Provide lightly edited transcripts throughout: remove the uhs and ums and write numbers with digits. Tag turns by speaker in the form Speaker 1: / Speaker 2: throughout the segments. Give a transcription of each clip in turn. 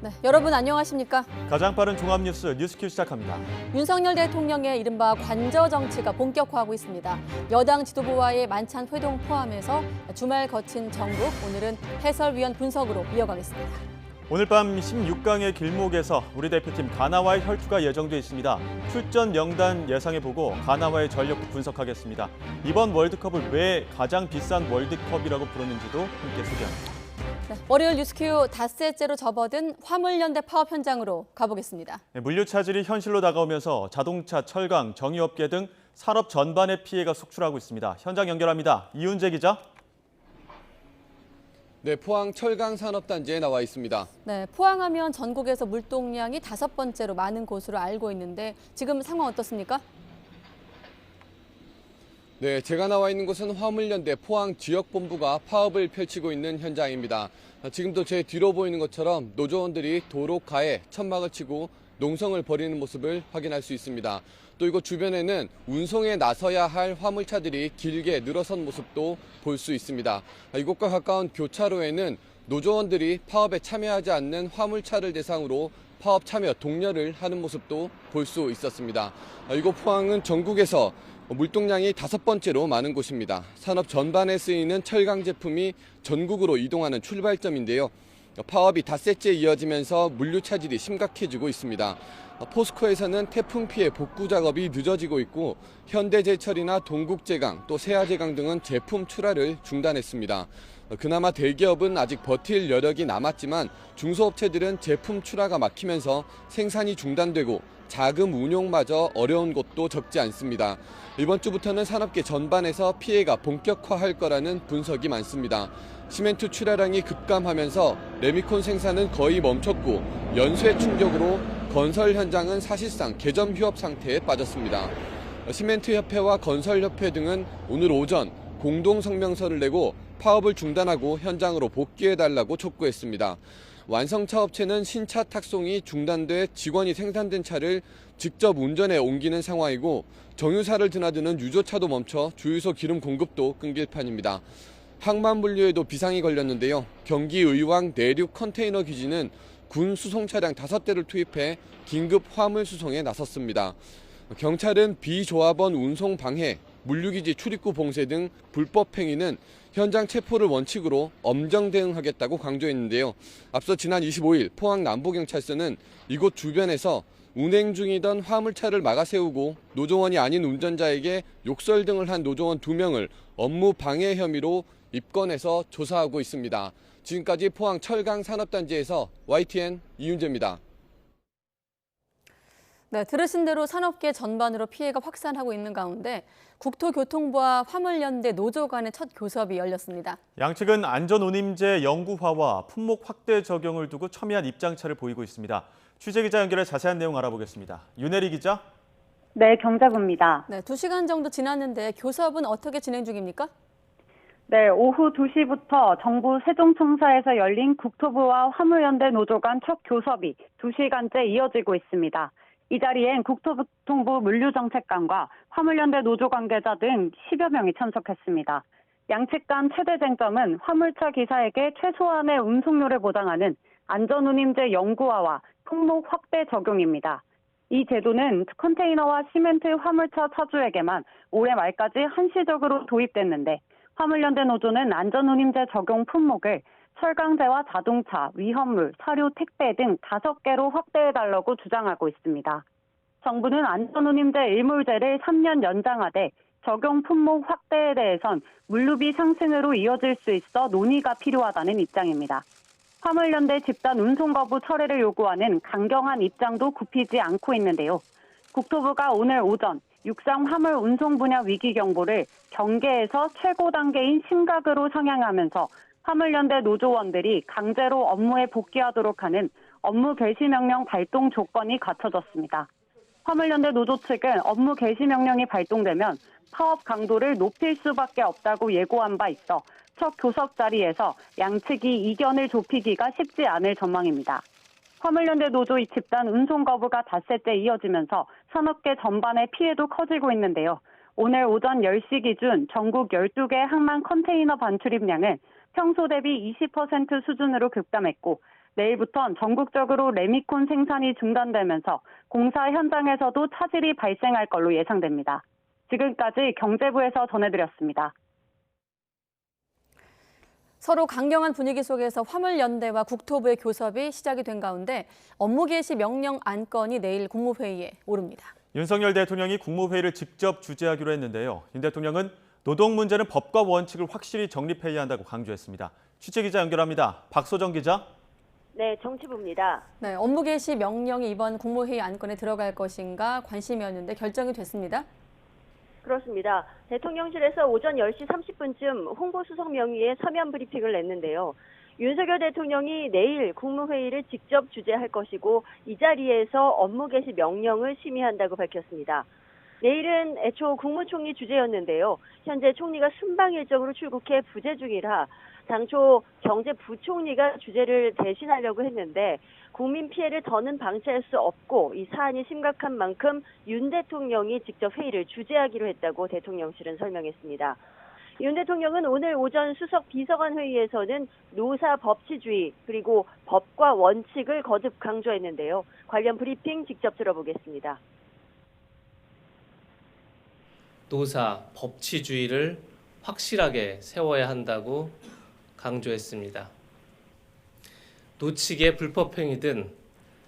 Speaker 1: 네, 여러분 안녕하십니까?
Speaker 2: 가장 빠른 종합뉴스 뉴스큐 시작합니다.
Speaker 1: 윤석열 대통령의 이른바 관저 정치가 본격화하고 있습니다. 여당 지도부와의 만찬 회동 포함해서 주말 거친 정국, 오늘은 해설위원 분석으로 이어가겠습니다.
Speaker 2: 오늘 밤 16강의 길목에서 우리 대표팀 가나와의 혈투가 예정돼 있습니다. 출전 명단 예상해보고 가나와의 전력 분석하겠습니다. 이번 월드컵을 왜 가장 비싼 월드컵이라고 부르는지도 함께 소개합니다.
Speaker 1: 네, 월요일 뉴스큐 닷새째로 접어든 화물연대 파업 현장으로 가보겠습니다.
Speaker 2: 물류 차질이 현실로 다가오면서 자동차, 철강, 정유업계 등 산업 전반의 피해가 속출하고 있습니다. 현장 연결합니다. 이윤재 기자.
Speaker 3: 네, 포항 철강산업단지에 나와 있습니다.
Speaker 1: 네, 포항하면 전국에서 물동량이 5번째로 많은 곳으로 알고 있는데 지금 상황 어떻습니까?
Speaker 3: 네, 제가 나와 있는 곳은 화물연대 포항 지역본부가 파업을 펼치고 있는 현장입니다. 지금도 제 뒤로 보이는 것처럼 노조원들이 도로가에 천막을 치고 농성을 벌이는 모습을 확인할 수 있습니다. 또 이곳 주변에는 운송에 나서야 할 화물차들이 길게 늘어선 모습도 볼 수 있습니다. 이곳과 가까운 교차로에는 노조원들이 파업에 참여하지 않는 화물차를 대상으로 파업 참여 독려를 하는 모습도 볼 수 있었습니다. 이곳 포항은 전국에서 물동량이 5번째로 많은 곳입니다. 산업 전반에 쓰이는 철강 제품이 전국으로 이동하는 출발점인데요. 파업이 닷새째 이어지면서 물류 차질이 심각해지고 있습니다. 포스코에서는 태풍 피해 복구 작업이 늦어지고 있고 현대제철이나 동국제강 또 세아제강 등은 제품 출하를 중단했습니다. 그나마 대기업은 아직 버틸 여력이 남았지만 중소업체들은 제품 출하가 막히면서 생산이 중단되고 자금 운용마저 어려운 곳도 적지 않습니다. 이번 주부터는 산업계 전반에서 피해가 본격화할 거라는 분석이 많습니다. 시멘트 출하량이 급감하면서 레미콘 생산은 거의 멈췄고 연쇄 충격으로 건설 현장은 사실상 개점 휴업 상태에 빠졌습니다. 시멘트협회와 건설협회 등은 오늘 오전 공동성명서를 내고 파업을 중단하고 현장으로 복귀해달라고 촉구했습니다. 완성차 업체는 신차 탁송이 중단돼 직원이 생산된 차를 직접 운전해 옮기는 상황이고 정유사를 드나드는 유조차도 멈춰 주유소 기름 공급도 끊길 판입니다. 항만 분류에도 비상이 걸렸는데요. 경기 의왕 내륙 컨테이너 기지는 군 수송 차량 5대를 투입해 긴급 화물 수송에 나섰습니다. 경찰은 비조합원 운송 방해, 물류기지 출입구 봉쇄 등 불법 행위는 현장 체포를 원칙으로 엄정 대응하겠다고 강조했는데요. 앞서 지난 25일 포항 남부경찰서는 이곳 주변에서 운행 중이던 화물차를 막아 세우고 노조원이 아닌 운전자에게 욕설 등을 한 노조원 2명을 업무 방해 혐의로 입건해서 조사하고 있습니다. 지금까지 포항 철강산업단지에서 YTN 이윤재입니다.
Speaker 1: 네, 들으신 대로 산업계 전반으로 피해가 확산하고 있는 가운데 국토교통부와 화물연대 노조 간의 첫 교섭이 열렸습니다.
Speaker 2: 양측은 안전운임제 영구화와 품목 확대 적용을 두고 첨예한 입장차를 보이고 있습니다. 취재기자 연결해 자세한 내용 알아보겠습니다. 윤혜리 기자.
Speaker 4: 네, 경자부입니다.
Speaker 1: 네, 2시간 정도 지났는데 교섭은 어떻게 진행 중입니까?
Speaker 4: 네, 오후 2시부터 정부 세종청사에서 열린 국토부와 화물연대 노조 간 첫 교섭이 2시간째 이어지고 있습니다. 이 자리엔 국토교통부 물류정책관과 화물연대 노조 관계자 등 10여 명이 참석했습니다. 양측 간 최대 쟁점은 화물차 기사에게 최소한의 운송료를 보장하는 안전운임제 영구화와 품목 확대 적용입니다. 이 제도는 컨테이너와 시멘트 화물차 차주에게만 올해 말까지 한시적으로 도입됐는데 화물연대 노조는 안전운임제 적용 품목을 철강제와 자동차, 위험물, 사료, 택배 등 5개로 확대해달라고 주장하고 있습니다. 정부는 안전운임제 일몰제를 3년 연장하되 적용 품목 확대에 대해선 물류비 상승으로 이어질 수 있어 논의가 필요하다는 입장입니다. 화물연대 집단 운송 거부 철회를 요구하는 강경한 입장도 굽히지 않고 있는데요. 국토부가 오늘 오전 육상 화물 운송 분야 위기 경보를 경계에서 최고 단계인 심각으로 상향하면서 화물연대 노조원들이 강제로 업무에 복귀하도록 하는 업무 개시 명령 발동 조건이 갖춰졌습니다. 화물연대 노조 측은 업무 개시 명령이 발동되면 파업 강도를 높일 수밖에 없다고 예고한 바 있어 첫 교섭 자리에서 양측이 이견을 좁히기가 쉽지 않을 전망입니다. 화물연대 노조의 집단 운송 거부가 닷새째 이어지면서 산업계 전반의 피해도 커지고 있는데요. 오늘 오전 10시 기준 전국 12개 항만 컨테이너 반출입량은 평소 대비 20% 수준으로 급감했고 내일부턴 전국적으로 레미콘 생산이 중단되면서 공사 현장에서도 차질이 발생할 걸로 예상됩니다. 지금까지 경제부에서 전해드렸습니다.
Speaker 1: 서로 강경한 분위기 속에서 화물연대와 국토부의 교섭이 시작이 된 가운데 업무 개시 명령 안건이 내일 국무회의에 오릅니다.
Speaker 2: 윤석열 대통령이 국무회의를 직접 주재하기로 했는데요. 윤 대통령은 노동 문제는 법과 원칙을 확실히 정립해야 한다고 강조했습니다. 취재기자 연결합니다. 박소정 기자.
Speaker 5: 네, 정치부입니다.
Speaker 1: 네, 업무 개시 명령이 이번 국무회의 안건에 들어갈 것인가 관심이었는데 결정이 됐습니다.
Speaker 5: 그렇습니다. 대통령실에서 오전 10시 30분쯤 홍보수석 명의의 서면 브리핑을 냈는데요. 윤석열 대통령이 내일 국무회의를 직접 주재할 것이고 이 자리에서 업무 개시 명령을 심의한다고 밝혔습니다. 내일은 애초 국무총리 주재였는데요. 현재 총리가 순방 일정으로 출국해 부재 중이라 당초 경제부총리가 주재를 대신하려고 했는데 국민 피해를 더는 방치할 수 없고 이 사안이 심각한 만큼 윤 대통령이 직접 회의를 주재하기로 했다고 대통령실은 설명했습니다. 윤 대통령은 오늘 오전 수석 비서관 회의에서는 노사 법치주의 그리고 법과 원칙을 거듭 강조했는데요. 관련 브리핑 직접 들어보겠습니다.
Speaker 6: 노사 법치주의를 확실하게 세워야 한다고 강조했습니다. 노측의 불법행위든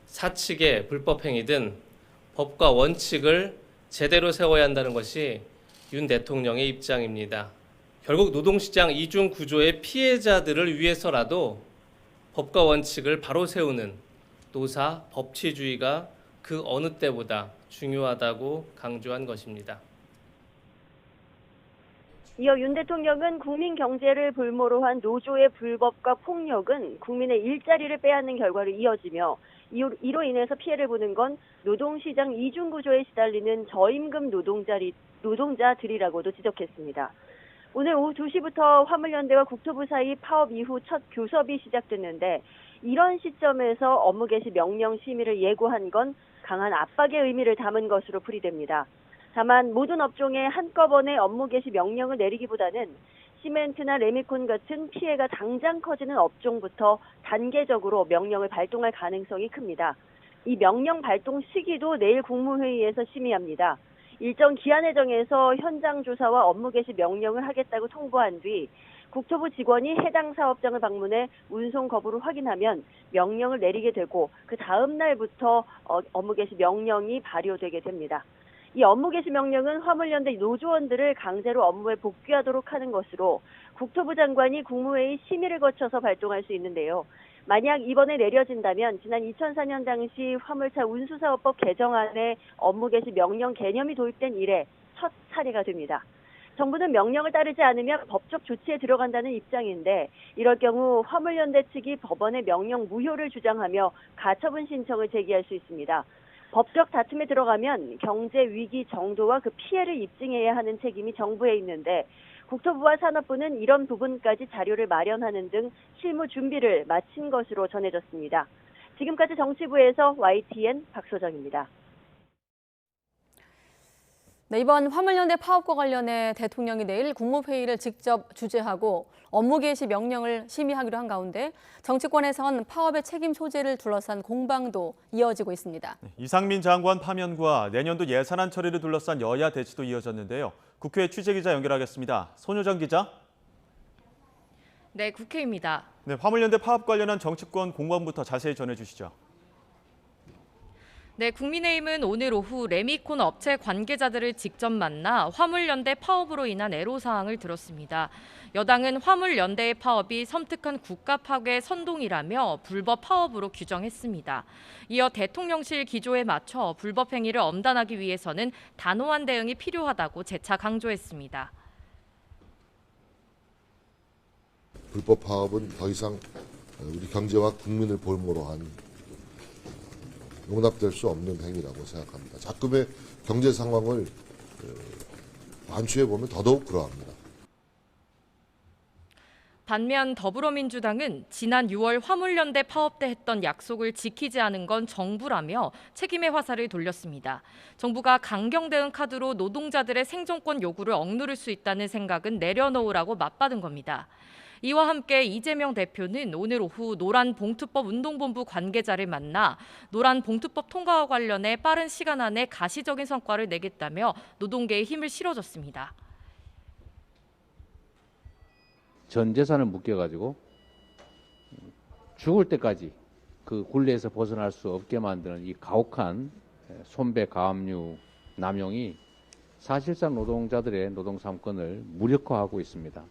Speaker 6: 사측의 불법행위든 법과 원칙을 제대로 세워야 한다는 것이 윤 대통령의 입장입니다. 결국 노동시장 이중 구조의 피해자들을 위해서라도 법과 원칙을 바로 세우는 노사 법치주의가 그 어느 때보다 중요하다고 강조한 것입니다.
Speaker 5: 이어 윤 대통령은 국민 경제를 볼모로 한 노조의 불법과 폭력은 국민의 일자리를 빼앗는 결과로 이어지며 이로 인해서 피해를 보는 건 노동시장 이중구조에 시달리는 저임금 노동자들이라고도 지적했습니다. 오늘 오후 2시부터 화물연대와 국토부 사이 파업 이후 첫 교섭이 시작됐는데 이런 시점에서 업무 개시 명령 심의를 예고한 건 강한 압박의 의미를 담은 것으로 풀이됩니다. 다만 모든 업종에 한꺼번에 업무 개시 명령을 내리기보다는 시멘트나 레미콘 같은 피해가 당장 커지는 업종부터 단계적으로 명령을 발동할 가능성이 큽니다. 이 명령 발동 시기도 내일 국무회의에서 심의합니다. 일정 기한을 정해서 현장 조사와 업무 개시 명령을 하겠다고 통보한 뒤 국토부 직원이 해당 사업장을 방문해 운송 거부를 확인하면 명령을 내리게 되고 그 다음 날부터 업무 개시 명령이 발효되게 됩니다. 이 업무 개시 명령은 화물연대 노조원들을 강제로 업무에 복귀하도록 하는 것으로 국토부 장관이 국무회의 심의를 거쳐서 발동할 수 있는데요. 만약 이번에 내려진다면 지난 2004년 당시 화물차 운수사업법 개정안에 업무 개시 명령 개념이 도입된 이래 첫 사례가 됩니다. 정부는 명령을 따르지 않으면 법적 조치에 들어간다는 입장인데 이럴 경우 화물연대 측이 법원에 명령 무효를 주장하며 가처분 신청을 제기할 수 있습니다. 법적 다툼에 들어가면 경제 위기 정도와 그 피해를 입증해야 하는 책임이 정부에 있는데 국토부와 산업부는 이런 부분까지 자료를 마련하는 등 실무 준비를 마친 것으로 전해졌습니다. 지금까지 정치부에서 YTN 박소정입니다.
Speaker 1: 네, 이번 화물연대 파업과 관련해 대통령이 내일 국무회의를 직접 주재하고 업무 개시 명령을 심의하기로 한 가운데 정치권에선 파업의 책임 소재를 둘러싼 공방도 이어지고 있습니다.
Speaker 2: 이상민 장관 파면과 내년도 예산안 처리를 둘러싼 여야 대치도 이어졌는데요. 국회 취재기자 연결하겠습니다. 손효정 기자.
Speaker 7: 네, 국회입니다.
Speaker 2: 네, 화물연대 파업 관련한 정치권 공방부터 자세히 전해주시죠.
Speaker 7: 네, 국민의힘은 오늘 오후 레미콘 업체 관계자들을 직접 만나 화물연대 파업으로 인한 애로사항을 들었습니다. 여당은 화물연대의 파업이 섬뜩한 국가 파괴 선동이라며 불법 파업으로 규정했습니다. 이어 대통령실 기조에 맞춰 불법 행위를 엄단하기 위해서는 단호한 대응이 필요하다고 재차 강조했습니다.
Speaker 8: 불법 파업은 더 이상 우리 경제와 국민을 볼모로 한 용납될 수 없는 행위라고 생각합니다. 자금의 경제 상황을 반추해 보면 더더욱 그러합니다.
Speaker 7: 반면 더불어민주당은 지난 6월 화물연대 파업 때 했던 약속을 지키지 않은 건 정부라며 책임의 화살을 돌렸습니다. 정부가 강경 대응 카드로 노동자들의 생존권 요구를 억누를 수 있다는 생각은 내려놓으라고 맞받은 겁니다. 이와 함께 이재명 대표는 오늘 오후 노란봉투법 운동본부 관계자를 만나 노란봉투법 통과와 관련해 빠른 시간 안에 가시적인 성과를 내겠다며 노동계에 힘을 실어줬습니다.
Speaker 9: 전 재산을 묶여가지고 죽을 때까지 그 굴레에서 벗어날 수 없게 만드는 이 가혹한 손배 가압류 남용이 사실상 노동자들의 노동 3권을 무력화하고 있습니다.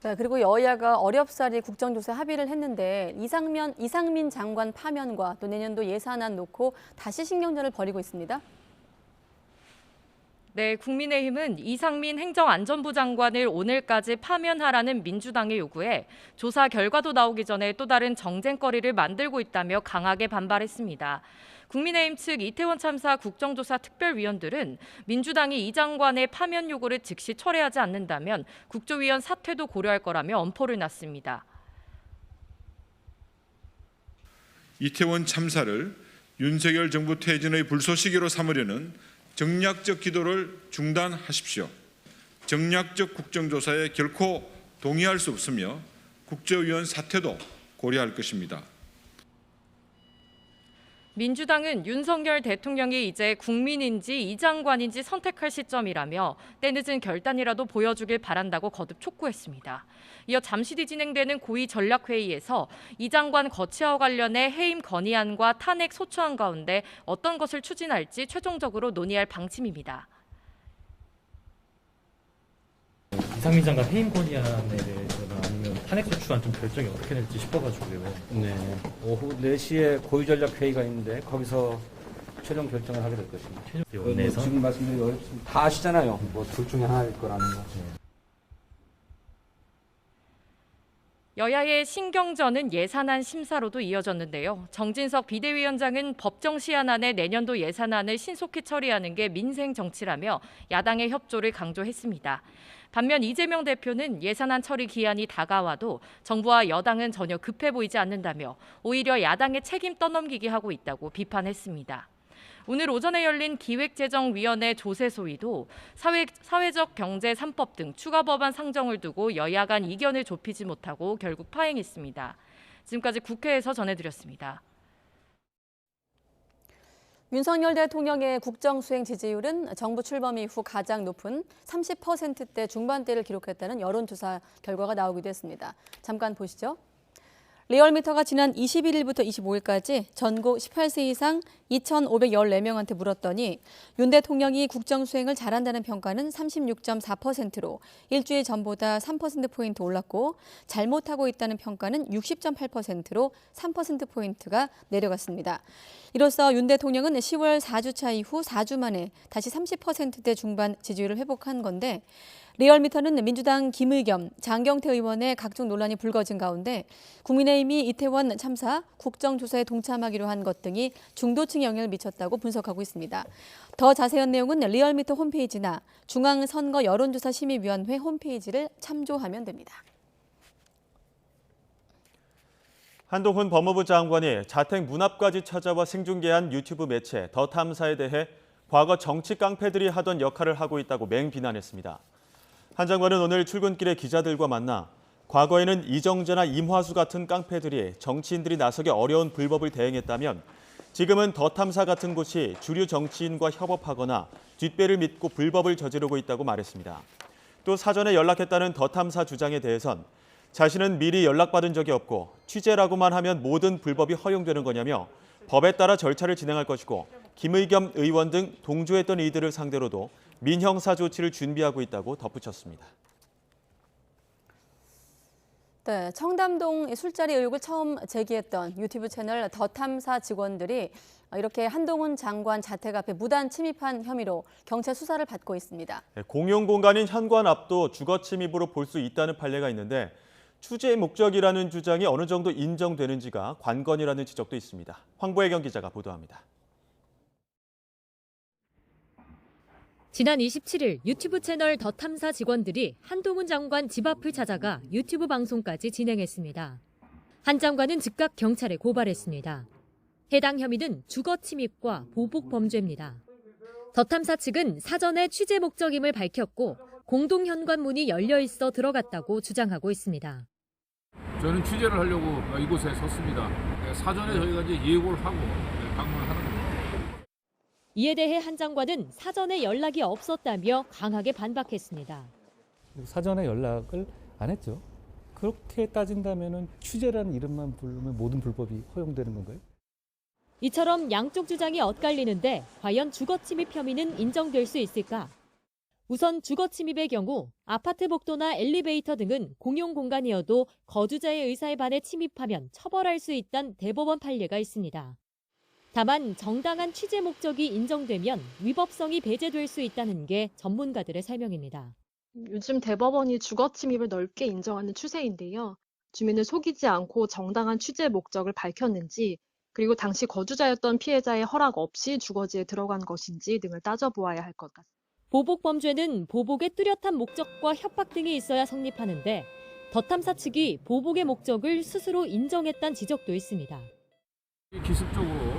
Speaker 1: 네, 그리고 여야가 어렵사리 국정조사 합의를 했는데 이상민 장관 파면과 또 내년도 예산안 놓고 다시 신경전을 벌이고 있습니다.
Speaker 7: 네, 국민의힘은 이상민 행정안전부 장관을 오늘까지 파면하라는 민주당의 요구에 조사 결과도 나오기 전에 또 다른 정쟁거리를 만들고 있다며 강하게 반발했습니다. 국민의힘 측 이태원 참사 국정조사 특별위원들은 민주당이 이 장관의 파면 요구를 즉시 철회하지 않는다면 국조위원 사퇴도 고려할 거라며 엄포를 놨습니다.
Speaker 10: 이태원 참사를 윤석열 정부 퇴진의 불쏘시개로 삼으려는 정략적 기도를 중단하십시오. 정략적 국정조사에 결코 동의할 수 없으며 국조위원 사퇴도 고려할 것입니다.
Speaker 7: 민주당은 윤석열 대통령이 이제 국민인지 이 장관인지 선택할 시점이라며 때늦은 결단이라도 보여주길 바란다고 거듭 촉구했습니다. 이어 잠시 뒤 진행되는 고위 전략회의에서 이 장관 거취와 관련해 해임 건의안과 탄핵 소추안 가운데 어떤 것을 추진할지 최종적으로 논의할 방침입니다.
Speaker 11: 이상민 장관 해임 건의안에 대해서는 아니면 탄핵 소추안 좀 결정이 어떻게 될지 싶어가지고요. 네. 오후 4시에 고위전략회의가 있는데 거기서 최종 결정을 하게 될 것입니다.
Speaker 12: 지금 말씀드리기 어렵습니다. 다 아시잖아요. 뭐 둘 중에 하나일 거라는 거.
Speaker 7: 여야의 신경전은 예산안 심사로도 이어졌는데요. 정진석 비대위원장은 법정 시한안에 내년도 예산안을 신속히 처리하는 게 민생 정치라며 야당의 협조를 강조했습니다. 반면 이재명 대표는 예산안 처리 기한이 다가와도 정부와 여당은 전혀 급해 보이지 않는다며 오히려 야당의 책임 떠넘기기 하고 있다고 비판했습니다. 오늘 오전에 열린 기획재정위원회 조세소위도 사회적 경제 3법 등 추가 법안 상정을 두고 여야 간 이견을 좁히지 못하고 결국 파행했습니다. 지금까지 국회에서 전해드렸습니다.
Speaker 1: 윤석열 대통령의 국정수행 지지율은 정부 출범 이후 가장 높은 30%대 중반대를 기록했다는 여론조사 결과가 나오기도 했습니다. 잠깐 보시죠. 리얼미터가 지난 21일부터 25일까지 전국 18세 이상 2,514명한테 물었더니 윤 대통령이 국정수행을 잘한다는 평가는 36.4%로 일주일 전보다 3%포인트 올랐고 잘못하고 있다는 평가는 60.8%로 3%포인트가 내려갔습니다. 이로써 윤 대통령은 10월 4주차 이후 4주 만에 다시 30%대 중반 지지율을 회복한 건데 리얼미터는 민주당 김의겸, 장경태 의원의 각종 논란이 불거진 가운데 국민의힘이 이태원 참사 국정조사에 동참하기로 한 것 등이 중도층에 영향을 미쳤다고 분석하고 있습니다. 더 자세한 내용은 리얼미터 홈페이지나 중앙선거 여론조사심의위원회 홈페이지를 참조하면 됩니다.
Speaker 2: 한동훈 법무부 장관이 자택 문 앞까지 찾아와 생중계한 유튜브 매체 더 탐사에 대해 과거 정치 깡패들이 하던 역할을 하고 있다고 맹비난했습니다. 한 장관은 오늘 출근길에 기자들과 만나 과거에는 이정재나 임화수 같은 깡패들이 정치인들이 나서기 어려운 불법을 대행했다면 지금은 더 탐사 같은 곳이 주류 정치인과 협업하거나 뒷배를 믿고 불법을 저지르고 있다고 말했습니다. 또 사전에 연락했다는 더 탐사 주장에 대해선 자신은 미리 연락받은 적이 없고 취재라고만 하면 모든 불법이 허용되는 거냐며 법에 따라 절차를 진행할 것이고 김의겸 의원 등 동조했던 이들을 상대로도 민형사 조치를 준비하고 있다고 덧붙였습니다.
Speaker 1: 네, 청담동 술자리 의혹을 처음 제기했던 유튜브 채널 더 탐사 직원들이 이렇게 한동훈 장관 자택 앞에 무단 침입한 혐의로 경찰 수사를 받고 있습니다.
Speaker 2: 공용 공간인 현관 앞도 주거 침입으로 볼 수 있다는 판례가 있는데 취재 목적이라는 주장이 어느 정도 인정되는지가 관건이라는 지적도 있습니다. 황보혜경 기자가 보도합니다.
Speaker 13: 지난 27일 유튜브 채널 더 탐사 직원들이 한동훈 장관 집 앞을 찾아가 유튜브 방송까지 진행했습니다. 한 장관은 즉각 경찰에 고발했습니다. 해당 혐의는 주거 침입과 보복 범죄입니다. 더 탐사 측은 사전에 취재 목적임을 밝혔고 공동 현관문이 열려 있어 들어갔다고 주장하고 있습니다.
Speaker 14: 저는 취재를 하려고 이곳에 섰습니다. 사전에 저희가 이제 예고를 하고 방문하는 겁니다.
Speaker 13: 이에 대해 한 장관은 사전에 연락이 없었다며 강하게 반박했습니다.
Speaker 11: 사전에 연락을 안 했죠. 그렇게 따진다면 취재라는 이름만 부르면 모든 불법이 허용되는 건가요?
Speaker 13: 이처럼 양쪽 주장이 엇갈리는데 과연 주거침입 혐의는 인정될 수 있을까? 우선 주거침입의 경우 아파트 복도나 엘리베이터 등은 공용 공간이어도 거주자의 의사에 반해 침입하면 처벌할 수 있다는 대법원 판례가 있습니다. 다만 정당한 취재 목적이 인정되면 위법성이 배제될 수 있다는 게 전문가들의 설명입니다.
Speaker 15: 요즘 대법원이 주거침입을 넓게 인정하는 추세인데요. 주민을 속이지 않고 정당한 취재 목적을 밝혔는지, 그리고 당시 거주자였던 피해자의 허락 없이 주거지에 들어간 것인지 등을 따져보아야 할 것 같습니다.
Speaker 13: 보복 범죄는 보복의 뚜렷한 목적과 협박 등이 있어야 성립하는데 더 탐사 측이 보복의 목적을 스스로 인정했다는 지적도 있습니다.
Speaker 14: 기습적으로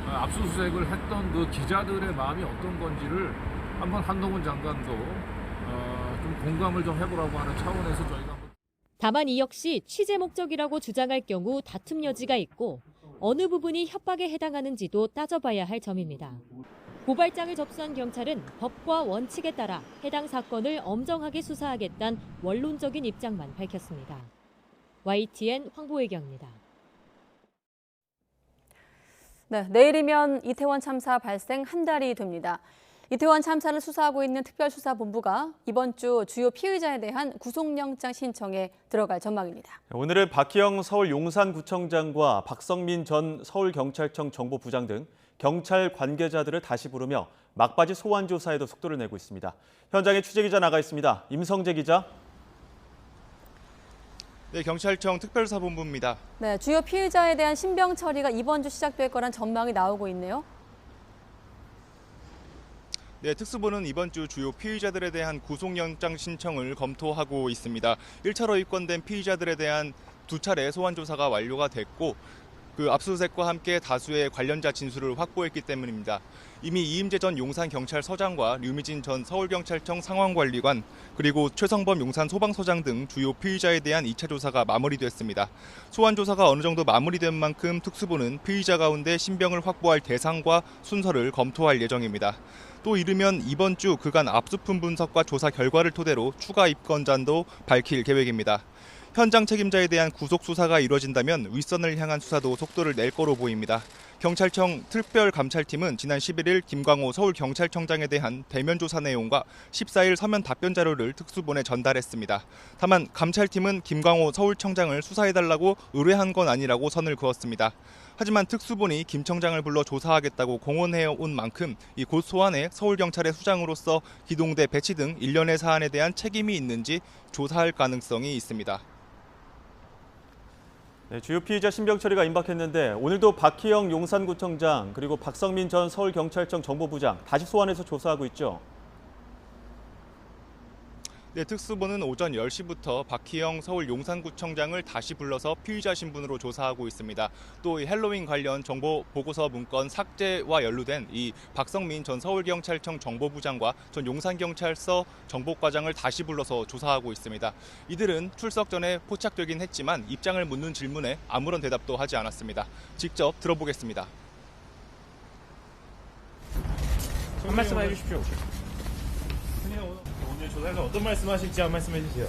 Speaker 14: 압수수색을 했던 그 기자들의 마음이 어떤 건지를 한번 한동훈 장관도 좀 공감을 좀 해보라고 하는 차원에서 저희가
Speaker 13: 다만 이 역시 취재 목적이라고 주장할 경우 다툼 여지가 있고 어느 부분이 협박에 해당하는지도 따져봐야 할 점입니다. 고발장을 접수한 경찰은 법과 원칙에 따라 해당 사건을 엄정하게 수사하겠다는 원론적인 입장만 밝혔습니다. YTN 황보혜경입니다.
Speaker 1: 네, 내일이면 이태원 참사 발생 한 달이 됩니다. 이태원 참사를 수사하고 있는 특별수사본부가 이번 주 주요 피의자에 대한 구속영장 신청에 들어갈 전망입니다.
Speaker 2: 오늘은 박희영 서울 용산구청장과 박성민 전 서울경찰청 정보부장 등 경찰 관계자들을 다시 부르며 막바지 소환 조사에도 속도를 내고 있습니다. 현장에 취재기자 나가 있습니다. 임성재 기자.
Speaker 16: 네, 경찰청 특별수사본부입니다.
Speaker 1: 네, 주요 피의자에 대한 신병 처리가 이번 주 시작될 거란 전망이 나오고 있네요.
Speaker 16: 네, 특수부는 이번 주 주요 피의자들에 대한 구속영장 신청을 검토하고 있습니다. 1차로 입건된 피의자들에 대한 2차례 소환 조사가 완료가 됐고 그 압수수색과 함께 다수의 관련자 진술을 확보했기 때문입니다. 이미 이임재 전 용산경찰서장과 류미진 전 서울경찰청 상황관리관 그리고 최성범 용산소방서장 등 주요 피의자에 대한 2차 조사가 마무리됐습니다. 소환 조사가 어느 정도 마무리된 만큼 특수부는 피의자 가운데 신병을 확보할 대상과 순서를 검토할 예정입니다. 또 이르면 이번 주 그간 압수품 분석과 조사 결과를 토대로 추가 입건자도 밝힐 계획입니다. 현장 책임자에 대한 구속 수사가 이루어진다면 윗선을 향한 수사도 속도를 낼 거로 보입니다. 경찰청 특별감찰팀은 지난 11일 김광호 서울경찰청장에 대한 대면 조사 내용과 14일 서면 답변 자료를 특수본에 전달했습니다. 다만 감찰팀은 김광호 서울청장을 수사해달라고 의뢰한 건 아니라고 선을 그었습니다. 하지만 특수본이 김 청장을 불러 조사하겠다고 공언해온 만큼 이 곧 소환해 서울경찰의 수장으로서 기동대 배치 등 일련의 사안에 대한 책임이 있는지 조사할 가능성이 있습니다.
Speaker 2: 네, 주요 피의자 신병 처리가 임박했는데 오늘도 박희영 용산구청장 그리고 박성민 전 서울경찰청 정보부장 다시 소환해서 조사하고 있죠.
Speaker 16: 네, 특수부는 오전 10시부터 박희영 서울 용산구청장을 다시 불러서 피의자 신분으로 조사하고 있습니다. 또 헬로윈 관련 정보 보고서 문건 삭제와 연루된 이 박성민 전 서울경찰청 정보부장과 전 용산경찰서 정보과장을 다시 불러서 조사하고 있습니다. 이들은 출석 전에 포착되긴 했지만 입장을 묻는 질문에 아무런 대답도 하지 않았습니다. 직접 들어보겠습니다.
Speaker 17: 한 말씀 해주십시오. 오늘 조사에서 어떤 말씀하실지 한 말씀 해주세요.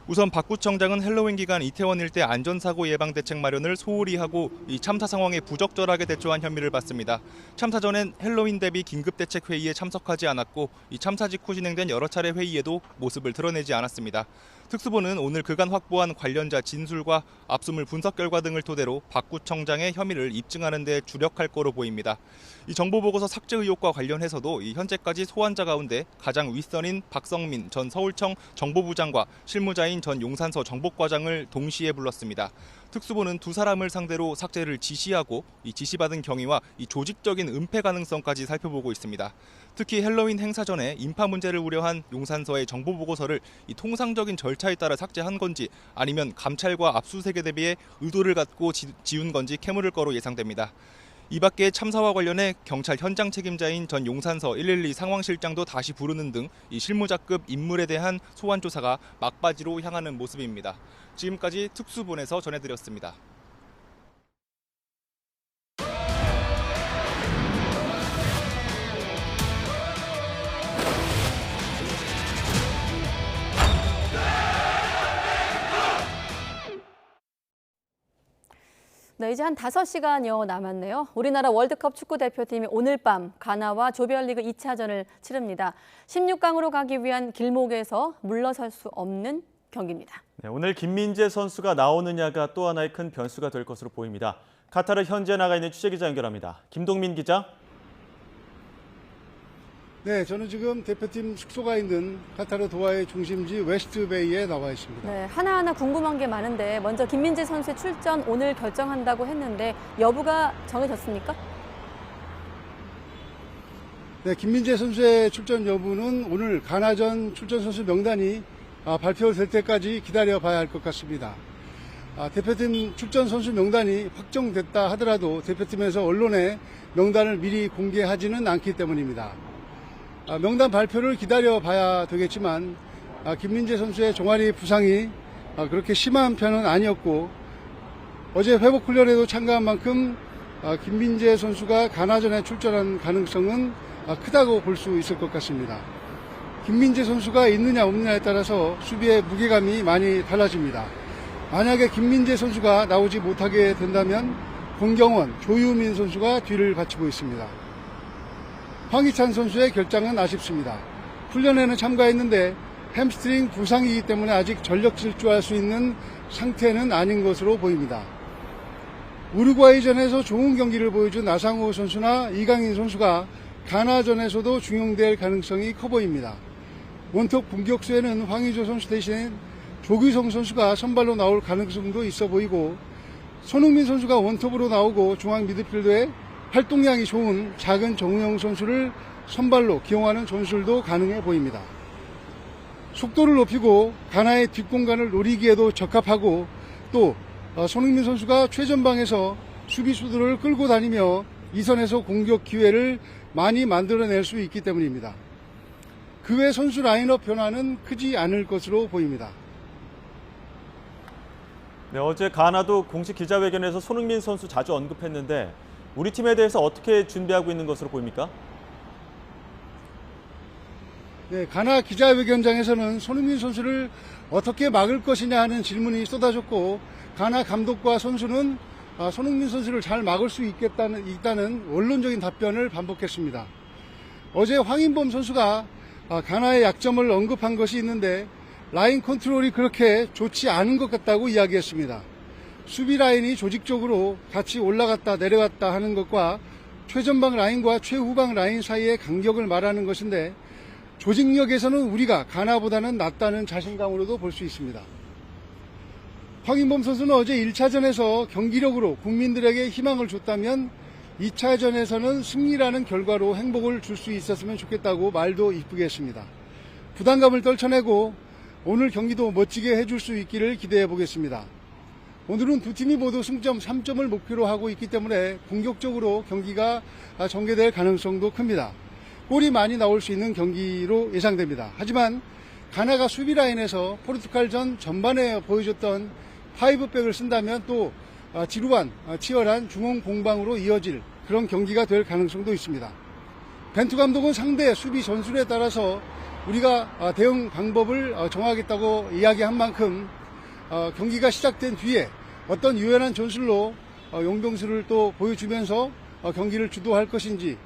Speaker 16: 우선 박 구청장은 헬로윈 기간 이태원 일대 안전사고 예방 대책 마련을 소홀히 하고 이 참사 상황에 부적절하게 대처한 혐의를 받습니다. 참사 전엔 헬로윈 대비 긴급대책 회의에 참석하지 않았고 이 참사 직후 진행된 여러 차례 회의에도 모습을 드러내지 않았습니다. 특수부는 오늘 그간 확보한 관련자 진술과 압수물 분석 결과 등을 토대로 박 구청장의 혐의를 입증하는 데 주력할 거로 보입니다. 이 정보보고서 삭제 의혹과 관련해서도 이 현재까지 소환자 가운데 가장 윗선인 박성민 전 서울청 정보부장과 실무자인 전 용산서 정보과장을 동시에 불렀습니다. 특수부는 두 사람을 상대로 삭제를 지시하고 이 지시받은 경위와 이 조직적인 은폐 가능성까지 살펴보고 있습니다. 특히 헬로윈 행사 전에 인파 문제를 우려한 용산서의 정보보고서를 이 통상적인 절차에 따라 삭제한 건지 아니면 감찰과 압수수색에 대비해 의도를 갖고 지운 건지 캐물을 거로 예상됩니다. 이 밖에 참사와 관련해 경찰 현장 책임자인 전 용산서 112 상황실장도 다시 부르는 등 이 실무자급 인물에 대한 소환 조사가 막바지로 향하는 모습입니다. 지금까지 특수본에서 전해드렸습니다.
Speaker 1: 네, 이제 한 5시간여 남았네요. 우리나라 월드컵 축구 대표팀이 오늘 밤 가나와 조별리그 2차전을 치릅니다. 16강으로 가기 위한 길목에서 물러설 수 없는 경기입니다.
Speaker 2: 네, 오늘 김민재 선수가 나오느냐가 또 하나의 큰 변수가 될 것으로 보입니다. 카타르 현지에 나가 있는 취재기자 연결합니다. 김동민 기자.
Speaker 18: 네, 저는 지금 대표팀 숙소가 있는 카타르 도하의 중심지 웨스트베이에 나와 있습니다.
Speaker 1: 네, 하나하나 궁금한 게 많은데 먼저 김민재 선수의 출전 오늘 결정한다고 했는데 여부가 정해졌습니까?
Speaker 18: 네, 김민재 선수의 출전 여부는 오늘 가나전 출전 선수 명단이 발표될 때까지 기다려봐야 할 것 같습니다. 대표팀 출전 선수 명단이 확정됐다 하더라도 대표팀에서 언론에 명단을 미리 공개하지는 않기 때문입니다. 명단 발표를 기다려봐야 되겠지만 김민재 선수의 종아리 부상이 그렇게 심한 편은 아니었고 어제 회복 훈련에도 참가한 만큼 김민재 선수가 가나전에 출전한 가능성은 크다고 볼 수 있을 것 같습니다. 김민재 선수가 있느냐 없느냐에 따라서 수비의 무게감이 많이 달라집니다. 만약에 김민재 선수가 나오지 못하게 된다면 권경원, 조유민 선수가 뒤를 바치고 있습니다. 황희찬 선수의 결장은 아쉽습니다. 훈련에는 참가했는데 햄스트링 부상이기 때문에 아직 전력 질주할 수 있는 상태는 아닌 것으로 보입니다. 우루과이전에서 좋은 경기를 보여준 나상호 선수나 이강인 선수가 가나전에서도 중용될 가능성이 커 보입니다. 원톱 공격수에는 황의조 선수 대신 조규성 선수가 선발로 나올 가능성도 있어 보이고 손흥민 선수가 원톱으로 나오고 중앙 미드필더에 활동량이 좋은 작은 정우영 선수를 선발로 기용하는 전술도 가능해 보입니다. 속도를 높이고 가나의 뒷공간을 노리기에도 적합하고 또 손흥민 선수가 최전방에서 수비수들을 끌고 다니며 이선에서 공격 기회를 많이 만들어낼 수 있기 때문입니다. 그 외 선수 라인업 변화는 크지 않을 것으로 보입니다.
Speaker 2: 네, 어제 가나도 공식 기자회견에서 손흥민 선수 자주 언급했는데 우리 팀에 대해서 어떻게 준비하고 있는 것으로 보입니까?
Speaker 18: 네, 가나 기자회견장에서는 손흥민 선수를 어떻게 막을 것이냐 하는 질문이 쏟아졌고 가나 감독과 선수는 손흥민 선수를 잘 막을 수 있다는 원론적인 답변을 반복했습니다. 어제 황인범 선수가 가나의 약점을 언급한 것이 있는데 라인 컨트롤이 그렇게 좋지 않은 것 같다고 이야기했습니다. 수비 라인이 조직적으로 같이 올라갔다 내려갔다 하는 것과 최전방 라인과 최후방 라인 사이의 간격을 말하는 것인데 조직력에서는 우리가 가나보다는 낫다는 자신감으로도 볼 수 있습니다. 황인범 선수는 어제 1차전에서 경기력으로 국민들에게 희망을 줬다면 2차전에서는 승리라는 결과로 행복을 줄 수 있었으면 좋겠다고 말도 이쁘게 했습니다. 부담감을 떨쳐내고 오늘 경기도 멋지게 해줄 수 있기를 기대해 보겠습니다. 오늘은 두 팀이 모두 승점 3점을 목표로 하고 있기 때문에 공격적으로 경기가 전개될 가능성도 큽니다. 골이 많이 나올 수 있는 경기로 예상됩니다. 하지만 가나가 수비 라인에서 포르투갈전 전반에 보여줬던 5백을 쓴다면 또 지루한 치열한 중원 공방으로 이어질 그런 경기가 될 가능성도 있습니다. 벤투 감독은 상대 수비 전술에 따라서 우리가 대응 방법을 정하겠다고 이야기한 만큼 경기가 시작된 뒤에 어떤 유연한 전술로 용병술을 또 보여주면서 경기를 주도할 것인지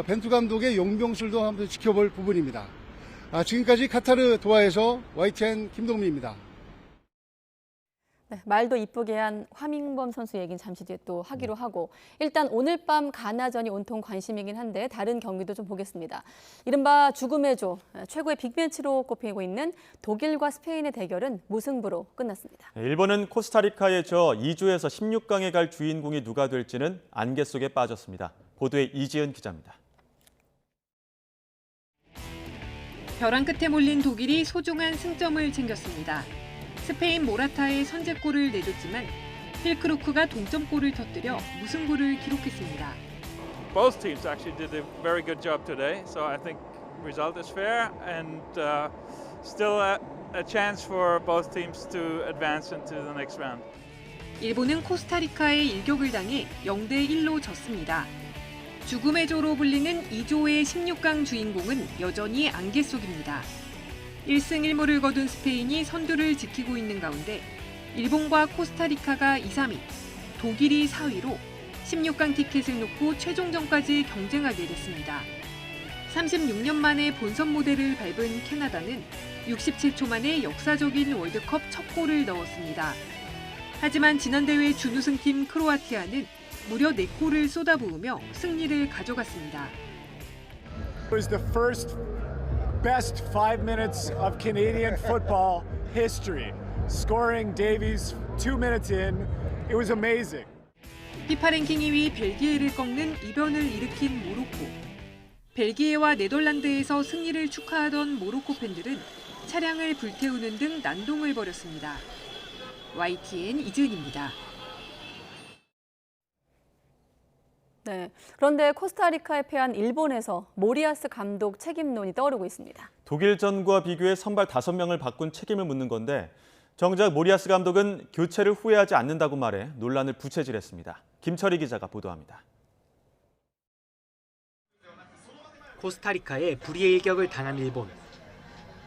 Speaker 18: 벤투 감독의 용병술도 한번 지켜볼 부분입니다. 지금까지 카타르 도하에서 YTN 김동민입니다.
Speaker 1: 네, 말도 이쁘게 한 황인범 선수 얘기는 잠시 뒤에 또 하기로 하고 일단 오늘 밤 가나전이 온통 관심이긴 한데 다른 경기도 좀 보겠습니다. 이른바 죽음의 조, 최고의 빅매치로 꼽히고 있는 독일과 스페인의 대결은 무승부로 끝났습니다.
Speaker 2: 네, 일본은 코스타리카에 져 2주에서 16강에 갈 주인공이 누가 될지는 안개 속에 빠졌습니다. 보도에 이지은 기자입니다.
Speaker 19: 벼랑 끝에 몰린 독일이 소중한 승점을 챙겼습니다. 스페인 모라타의 선제골을 내줬지만 필크루크가 동점골을 터뜨려 무승부를 기록했습니다.
Speaker 20: Both teams actually did a very good job today, so I think result is fair and still a chance for both teams to advance into the next round.
Speaker 19: 일본은 코스타리카에 일격을 당해 0대1로 졌습니다. 죽음의 조로 불리는 2조의 16강 주인공은 여전히 안개 속입니다. 1승 1무를 거둔 스페인이 선두를 지키고 있는 가운데 일본과 코스타리카가 2, 3위, 독일이 4위로 16강 티켓을 놓고 최종전까지 경쟁하게 됐습니다. 36년 만에 본선 무대를 밟은 캐나다는 67초 만에 역사적인 월드컵 첫 골을 넣었습니다. 하지만 지난 대회 준우승팀 크로아티아는 무려 4골을 쏟아부으며 승리를 가져갔습니다.
Speaker 21: It was the first best 5 minutes of Canadian football history. Scoring Davies 2 minutes in, it was amazing.
Speaker 19: 피파 랭킹 2위 벨기에를 꺾는 이변을 일으킨 모로코. 벨기에와 네덜란드에서 승리를 축하하던 모로코 팬들은 차량을 불태우는 등 난동을 벌였습니다. YTN 이지은입니다.
Speaker 1: 네, 그런데 코스타리카에 패한 일본에서 모리아스 감독 책임론이 떠오르고 있습니다.
Speaker 2: 독일전과 비교해 선발 5명을 바꾼 책임을 묻는 건데 정작 모리아스 감독은 교체를 후회하지 않는다고 말해 논란을 부채질했습니다. 김철희 기자가 보도합니다.
Speaker 22: 코스타리카에 불의의 일격을 당한 일본.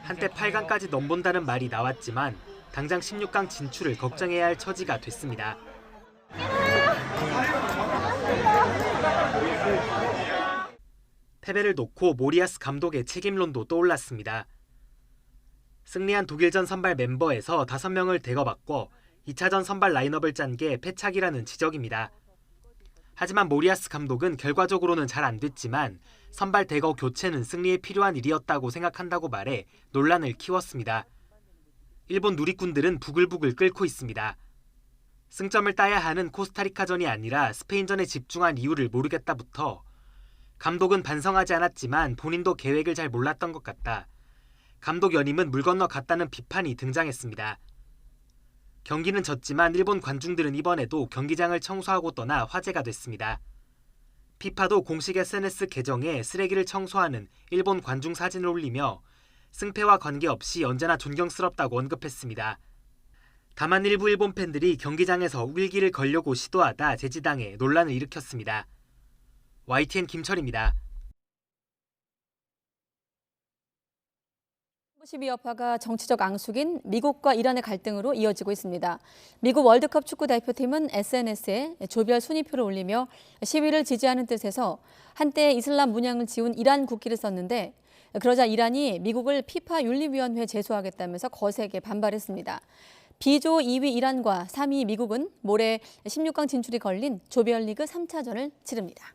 Speaker 22: 한때 8강까지 넘본다는 말이 나왔지만 당장 16강 진출을 걱정해야 할 처지가 됐습니다. 패배를 놓고 모리아스 감독의 책임론도 떠올랐습니다. 승리한 독일전 선발 멤버에서 5명을 대거 바꿔 2차전 선발 라인업을 짠 게 패착이라는 지적입니다. 하지만 모리아스 감독은 결과적으로는 잘 안 됐지만 선발 대거 교체는 승리에 필요한 일이었다고 생각한다고 말해 논란을 키웠습니다. 일본 누리꾼들은 부글부글 끓고 있습니다. 승점을 따야 하는 코스타리카전이 아니라 스페인전에 집중한 이유를 모르겠다부터 감독은 반성하지 않았지만 본인도 계획을 잘 몰랐던 것 같다. 감독 연임은 물 건너 갔다는 비판이 등장했습니다. 경기는 졌지만 일본 관중들은 이번에도 경기장을 청소하고 떠나 화제가 됐습니다. 피파도 공식 SNS 계정에 쓰레기를 청소하는 일본 관중 사진을 올리며 승패와 관계없이 언제나 존경스럽다고 언급했습니다. 다만 일부 일본 팬들이 경기장에서 우길기를 걸려고 시도하다 제지당해 논란을 일으켰습니다. YTN 김철입니다.
Speaker 1: 12 여파가 정치적 앙숙인 미국과 이란의 갈등으로 이어지고 있습니다. 미국 월드컵 축구 대표팀은 SNS에 조별 순위표를 올리며 시위를 지지하는 뜻에서 한때 이슬람 문양을 지운 이란 국기를 썼는데 그러자 이란이 미국을 피파 윤리위원회에 제소하겠다면서 거세게 반발했습니다. B조 2위 이란과 3위 미국은 모레 16강 진출이 걸린 조별리그 3차전을 치릅니다.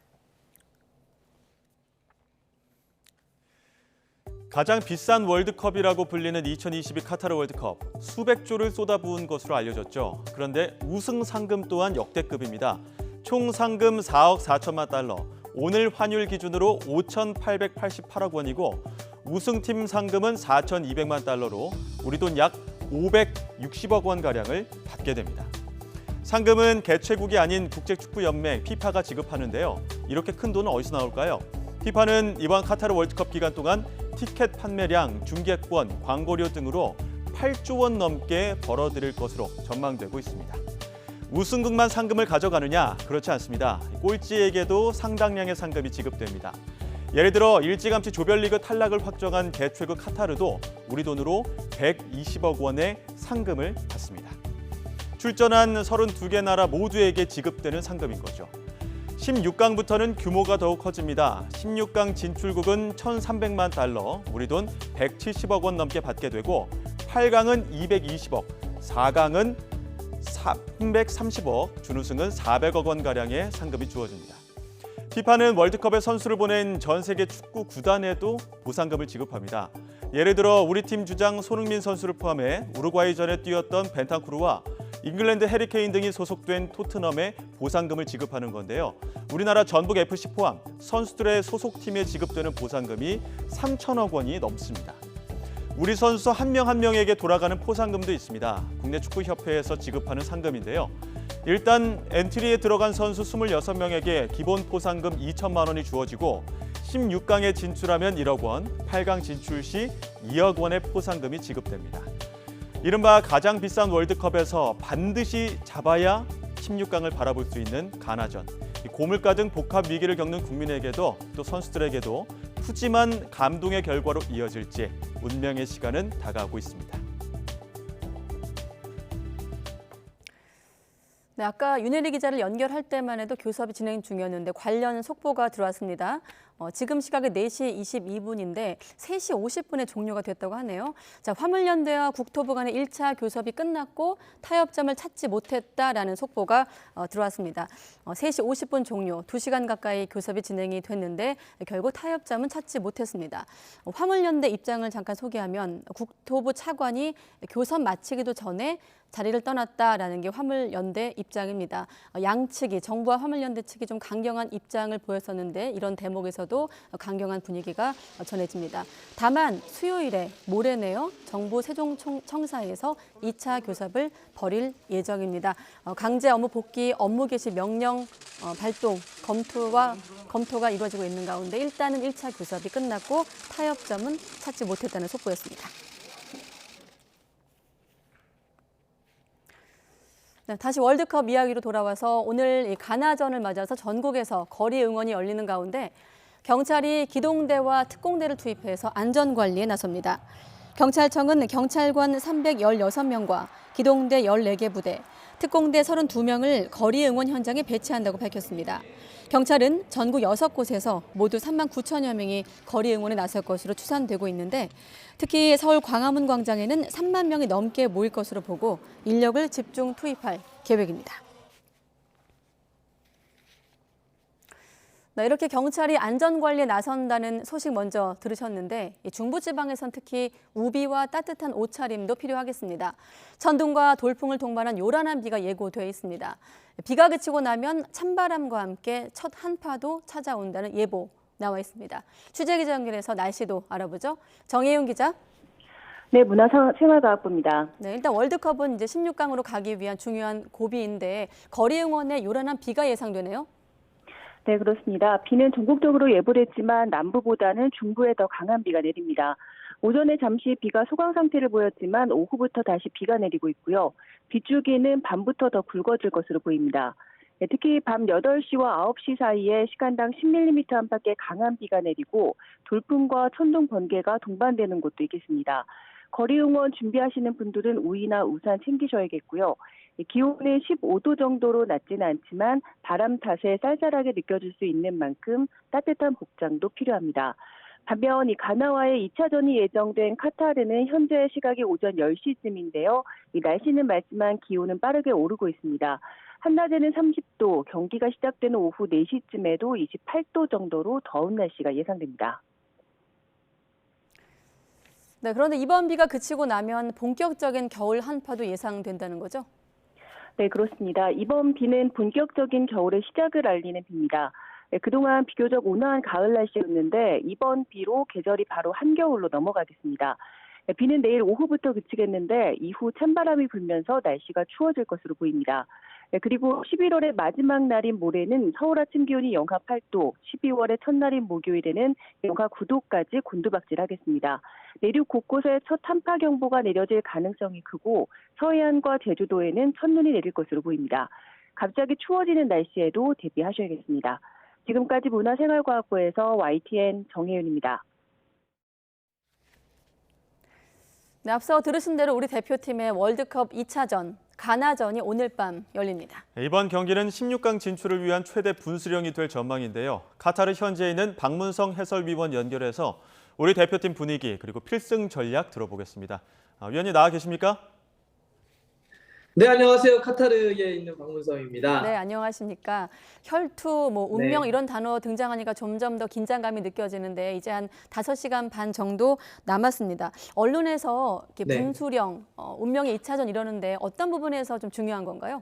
Speaker 2: 가장 비싼 월드컵이라고 불리는 2022 카타르 월드컵, 수백 조를 쏟아부은 것으로 알려졌죠. 그런데 우승 상금 또한 역대급입니다. 총 상금 4억 4천만 달러, 오늘 환율 기준으로 5,888억 원이고 우승팀 상금은 4,200만 달러로 우리 돈 약 560억 원가량을 받게 됩니다. 상금은 개최국이 아닌 국제축구연맹 피파가 지급하는데요. 이렇게 큰 돈은 어디서 나올까요? 피파는 이번 카타르 월드컵 기간 동안 티켓 판매량, 중계권, 광고료 등으로 8조 원 넘게 벌어들일 것으로 전망되고 있습니다. 우승국만 상금을 가져가느냐? 그렇지 않습니다. 꼴찌에게도 상당량의 상금이 지급됩니다. 예를 들어 일찌감치 조별리그 탈락을 확정한 개최국 카타르도 우리 돈으로 120억 원의 상금을 받습니다. 출전한 32개 나라 모두에게 지급되는 상금인 거죠. 16강부터는 규모가 더욱 커집니다. 16강 진출국은 1,300만 달러, 우리 돈 170억 원 넘게 받게 되고 8강은 220억, 4강은 330억, 준우승은 400억 원가량의 상금이 주어집니다. 피파는 월드컵에 선수를 보낸 전 세계 축구 구단에도 보상금을 지급합니다. 예를 들어 우리 팀 주장 손흥민 선수를 포함해 우루과이전에 뛰었던 벤탄쿠르와 잉글랜드 해리케인 등이 소속된 토트넘에 보상금을 지급하는 건데요. 우리나라 전북 FC 포함 선수들의 소속팀에 지급되는 보상금이 3천억 원이 넘습니다. 우리 선수 한 명 한 명에게 돌아가는 포상금도 있습니다. 국내 축구협회에서 지급하는 상금인데요. 일단 엔트리에 들어간 선수 26명에게 기본 포상금 2천만 원이 주어지고 16강에 진출하면 1억 원, 8강 진출 시 2억 원의 포상금이 지급됩니다. 이른바 가장 비싼 월드컵에서 반드시 잡아야 16강을 바라볼 수 있는 가나전. 고물가 등 복합 위기를 겪는 국민에게도 또 선수들에게도 푸짐한 감동의 결과로 이어질지 운명의 시간은 다가오고 있습니다.
Speaker 1: 네, 아까 윤혜리 기자를 연결할 때만 해도 교섭이 진행 중이었는데 관련 속보가 들어왔습니다. 지금 시각이 4시 22분인데 3시 50분에 종료가 됐다고 하네요. 자, 화물연대와 국토부 간의 1차 교섭이 끝났고 타협점을 찾지 못했다라는 속보가 들어왔습니다. 3시 50분 종료, 2시간 가까이 교섭이 진행이 됐는데 결국 타협점은 찾지 못했습니다. 화물연대 입장을 잠깐 소개하면 국토부 차관이 교섭 마치기도 전에 자리를 떠났다라는 게 화물연대 입장입니다. 양측이 정부와 화물연대 측이 좀 강경한 입장을 보였었는데 이런 대목에서도 강경한 분위기가 전해집니다. 다만 수요일에 모레네요. 정부 세종청사에서 2차 교섭을 벌일 예정입니다. 강제 업무 복귀 업무 개시 명령 발동 검토가 이루어지고 있는 가운데 일단은 1차 교섭이 끝났고 타협점은 찾지 못했다는 속보였습니다. 네, 다시 월드컵 이야기로 돌아와서 오늘 이 가나전을 맞아서 전국에서 거리 응원이 열리는 가운데 경찰이 기동대와 특공대를 투입해서 안전관리에 나섭니다. 경찰청은 경찰관 316명과 기동대 14개 부대, 특공대 32명을 거리 응원 현장에 배치한다고 밝혔습니다. 경찰은 전국 6곳에서 모두 3만 9천여 명이 거리 응원에 나설 것으로 추산되고 있는데 특히 서울 광화문 광장에는 3만 명이 넘게 모일 것으로 보고 인력을 집중 투입할 계획입니다. 네, 이렇게 경찰이 안전관리에 나선다는 소식 먼저 들으셨는데 중부지방에선 특히 우비와 따뜻한 옷차림도 필요하겠습니다. 천둥과 돌풍을 동반한 요란한 비가 예고돼 있습니다. 비가 그치고 나면 찬바람과 함께 첫 한파도 찾아온다는 예보 나와 있습니다. 취재기자 연결해서 날씨도 알아보죠. 정혜윤 기자.
Speaker 3: 네, 문화생활과학부입니다.
Speaker 1: 네, 일단 월드컵은 이제 16강으로 가기 위한 중요한 고비인데 거리 응원에 요란한 비가 예상되네요.
Speaker 3: 네, 그렇습니다. 비는 전국적으로 예보됐지만 남부보다는 중부에 더 강한 비가 내립니다. 오전에 잠시 비가 소강 상태를 보였지만 오후부터 다시 비가 내리고 있고요. 빗줄기는 밤부터 더 굵어질 것으로 보입니다. 네, 특히 밤 8시와 9시 사이에 시간당 10mm 안팎의 강한 비가 내리고 돌풍과 천둥, 번개가 동반되는 곳도 있겠습니다. 거리 응원 준비하시는 분들은 우의나 우산 챙기셔야겠고요. 기온은 15도 정도로 낮지는 않지만 바람 탓에 쌀쌀하게 느껴질 수 있는 만큼 따뜻한 복장도 필요합니다. 반면 이 가나와의 2차전이 예정된 카타르는 현재 시각이 오전 10시쯤인데요. 이 날씨는 맑지만 기온은 빠르게 오르고 있습니다. 한낮에는 30도, 경기가 시작되는 오후 4시쯤에도 28도 정도로 더운 날씨가 예상됩니다.
Speaker 1: 네, 그런데 이번 비가 그치고 나면 본격적인 겨울 한파도 예상된다는 거죠?
Speaker 3: 네, 그렇습니다. 이번 비는 본격적인 겨울의 시작을 알리는 비입니다. 네, 그동안 비교적 온화한 가을 날씨였는데 이번 비로 계절이 바로 한겨울로 넘어가겠습니다. 네, 비는 내일 오후부터 그치겠는데 이후 찬바람이 불면서 날씨가 추워질 것으로 보입니다. 네, 그리고 11월의 마지막 날인 모레는 서울 아침 기온이 영하 8도, 12월의 첫날인 목요일에는 영하 9도까지 곤두박질하겠습니다. 내륙 곳곳에 첫 한파경보가 내려질 가능성이 크고 서해안과 제주도에는 첫눈이 내릴 것으로 보입니다. 갑자기 추워지는 날씨에도 대비하셔야겠습니다. 지금까지 문화생활과학부에서 YTN 정혜윤입니다.
Speaker 1: 네, 앞서 들으신 대로 우리 대표팀의 월드컵 2차전 가나전이 오늘 밤 열립니다.
Speaker 2: 이번 경기는 16강 진출을 위한 최대 분수령이 될 전망인데요. 카타르 현지에 있는 박문성 해설위원 연결해서 우리 대표팀 분위기 그리고 필승 전략 들어보겠습니다. 위원님 나와 계십니까?
Speaker 4: 네, 안녕하세요. 카타르에 있는 박문성입니다.
Speaker 1: 네, 안녕하십니까. 혈투, 운명
Speaker 4: 네.
Speaker 1: 이런 단어 등장하니까 점점 더 긴장감이 느껴지는데 이제 한 5시간 반 정도 남았습니다. 언론에서 이렇게
Speaker 4: 네.
Speaker 1: 분수령, 운명의 2차전 이러는데 어떤 부분에서 좀 중요한 건가요?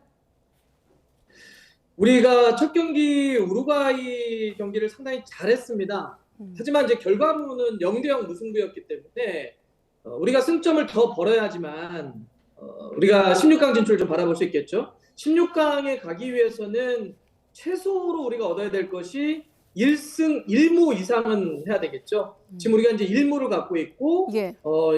Speaker 4: 우리가 첫 경기 우루과이 경기를 상당히 잘했습니다. 하지만 이제 결과물은 0대0 무승부였기 때문에 우리가 승점을 더 벌어야지만 우리가 16강 진출을 좀 바라볼 수 있겠죠. 16강에 가기 위해서는 최소로 우리가 얻어야 될 것이 1승 1무 이상은 해야 되겠죠. 지금 우리가 이제 1무를 갖고 있고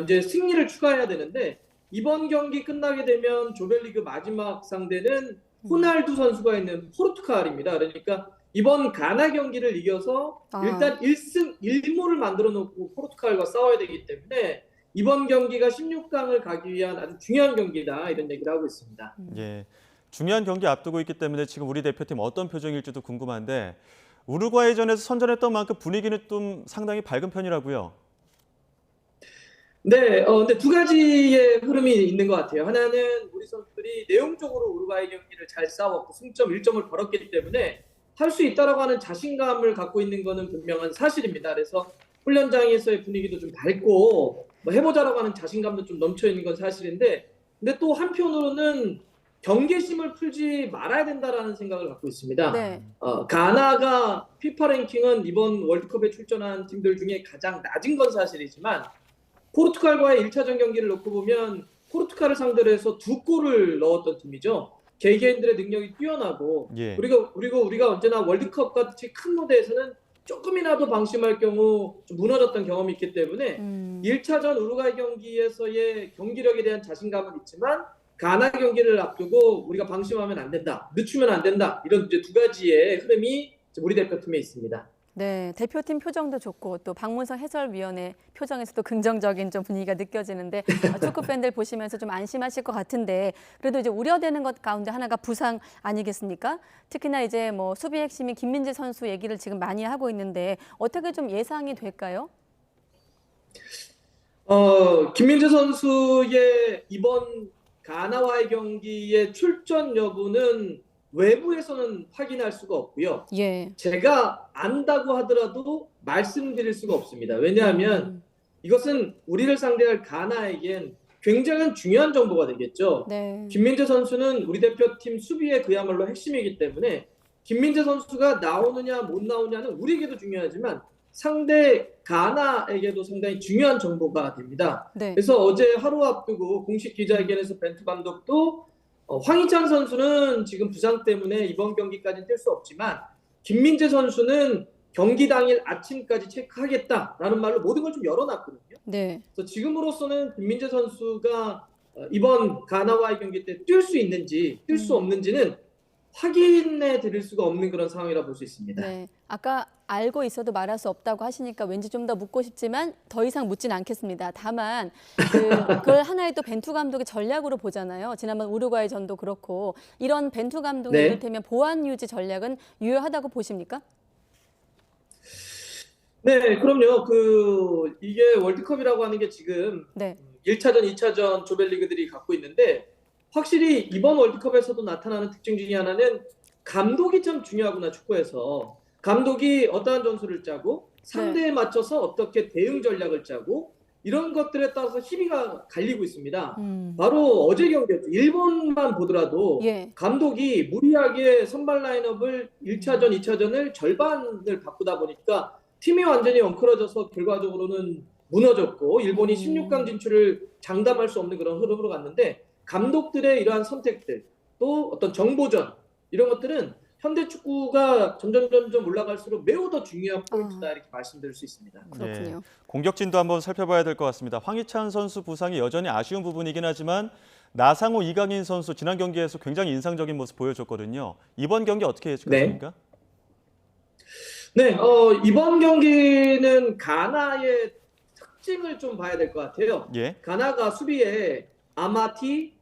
Speaker 4: 이제 승리를 추가해야 되는데 이번 경기 끝나게 되면 조별리그 마지막 상대는 호날두 선수가 있는 포르투갈입니다. 그러니까 이번 가나 경기를 이겨서 일단 1승 1무를 만들어 놓고 포르투갈과 싸워야 되기 때문에 이번 경기가 16강을 가기 위한 아주 중요한 경기다 이런 얘기를 하고 있습니다.
Speaker 2: 예, 중요한 경기 앞두고 있기 때문에 지금 우리 대표팀 어떤 표정일지도 궁금한데 우루과이전에서 선전했던 만큼 분위기는 좀 상당히 밝은 편이라고요.
Speaker 4: 네, 근데 두 가지의 흐름이 있는 것 같아요. 하나는 우리 선수들이 내용적으로 우루과이 경기를 잘 싸웠고 승점 1점을 벌었기 때문에 할 수 있다라고 하는 자신감을 갖고 있는 것은 분명한 사실입니다. 그래서 훈련장에서의 분위기도 좀 밝고 뭐 해보자라고 하는 자신감도 좀 넘쳐 있는 건 사실인데, 근데 또 한편으로는 경계심을 풀지 말아야 된다라는 생각을 갖고 있습니다.
Speaker 1: 네.
Speaker 4: 가나가 피파 랭킹은 이번 월드컵에 출전한 팀들 중에 가장 낮은 건 사실이지만 포르투갈과의 1차전 경기를 놓고 보면 포르투갈을 상대로 해서 2골을 넣었던 팀이죠. 개개인들의 능력이 뛰어나고 그리고 우리가 언제나 월드컵 같이 큰 무대에서는 조금이라도 방심할 경우 좀 무너졌던 경험이 있기 때문에 1차전 우루과이 경기에서의 경기력에 대한 자신감은 있지만 가나 경기를 앞두고 우리가 방심하면 안 된다, 늦추면 안 된다, 이런 이제 두 가지의 흐름이 우리 대표팀에 있습니다.
Speaker 1: 네, 대표팀 표정도 좋고 또 박문성 해설위원의 표정에서도 긍정적인 좀 분위기가 느껴지는데 축구 팬들 보시면서 좀 안심하실 것 같은데 그래도 이제 우려되는 것 가운데 하나가 부상 아니겠습니까? 특히나 이제 뭐 수비 핵심인 김민재 선수 얘기를 지금 많이 하고 있는데 어떻게 좀 예상이 될까요?
Speaker 4: 김민재 선수의 이번 가나와의 경기의 출전 여부는 외부에서는 확인할 수가 없고요. 제가 안다고 하더라도 말씀드릴 수가 없습니다. 왜냐하면 이것은 우리를 상대할 가나에겐 굉장히 중요한 정보가 되겠죠. 김민재 선수는 우리 대표팀 수비의 그야말로 핵심이기 때문에 김민재 선수가 나오느냐 못 나오냐는 우리에게도 중요하지만 상대 가나에게도 상당히 중요한 정보가 됩니다. 그래서 어제 하루 앞두고 공식 기자회견에서 벤투 감독도 황희찬 선수는 지금 부상 때문에 이번 경기까지는 뛸 수 없지만 김민재 선수는 경기 당일 아침까지 체크하겠다라는 말로 모든 걸 좀 열어놨거든요. 그래서 지금으로서는 김민재 선수가 이번 가나와의 경기 때 뛸 수 있는지 뛸 수 없는지는 확인해 드릴 수가 없는 그런 상황이라 볼 수 있습니다.
Speaker 1: 네, 아까 알고 있어도 말할 수 없다고 하시니까 왠지 좀 더 묻고 싶지만 더 이상 묻진 않겠습니다. 다만 그걸 하나의 또 벤투 감독의 전략으로 보잖아요. 지난번 우루과이 전도 그렇고 이런 벤투 감독의 이를테면 보안 유지 전략은 유효하다고 보십니까?
Speaker 4: 네, 그럼요. 이게 월드컵이라고 하는 게 지금 1차전, 2차전 조별리그들이 갖고 있는데 확실히 이번 월드컵에서도 나타나는 특징 중에 하나는 감독이 참 중요하구나, 축구에서. 감독이 어떠한 전술을 짜고 상대에 맞춰서 어떻게 대응 전략을 짜고 이런 것들에 따라서 희비가 갈리고 있습니다. 바로 어제 경기였죠. 일본만 보더라도 감독이 무리하게 선발 라인업을 1차전, 2차전을 절반을 바꾸다 보니까 팀이 완전히 엉클어져서 결과적으로는 무너졌고 일본이 16강 진출을 장담할 수 없는 그런 흐름으로 갔는데 감독들의 이러한 선택들 또 어떤 정보전 이런 것들은 현대 축구가 점점 올라갈수록 매우 더 중요한 포인트다 이렇게 말씀드릴 수 있습니다.
Speaker 1: 그렇군요.
Speaker 2: 공격진도 한번 살펴봐야 될 것 같습니다. 황희찬 선수 부상이 여전히 아쉬운 부분이긴 하지만 나상호, 이강인 선수 지난 경기에서 굉장히 인상적인 모습 보여줬거든요. 이번 경기 어떻게 예측하십니까?
Speaker 4: 네, 이번 경기는 가나의 특징을 좀 봐야 될 것 같아요. 가나가 수비에 아마티,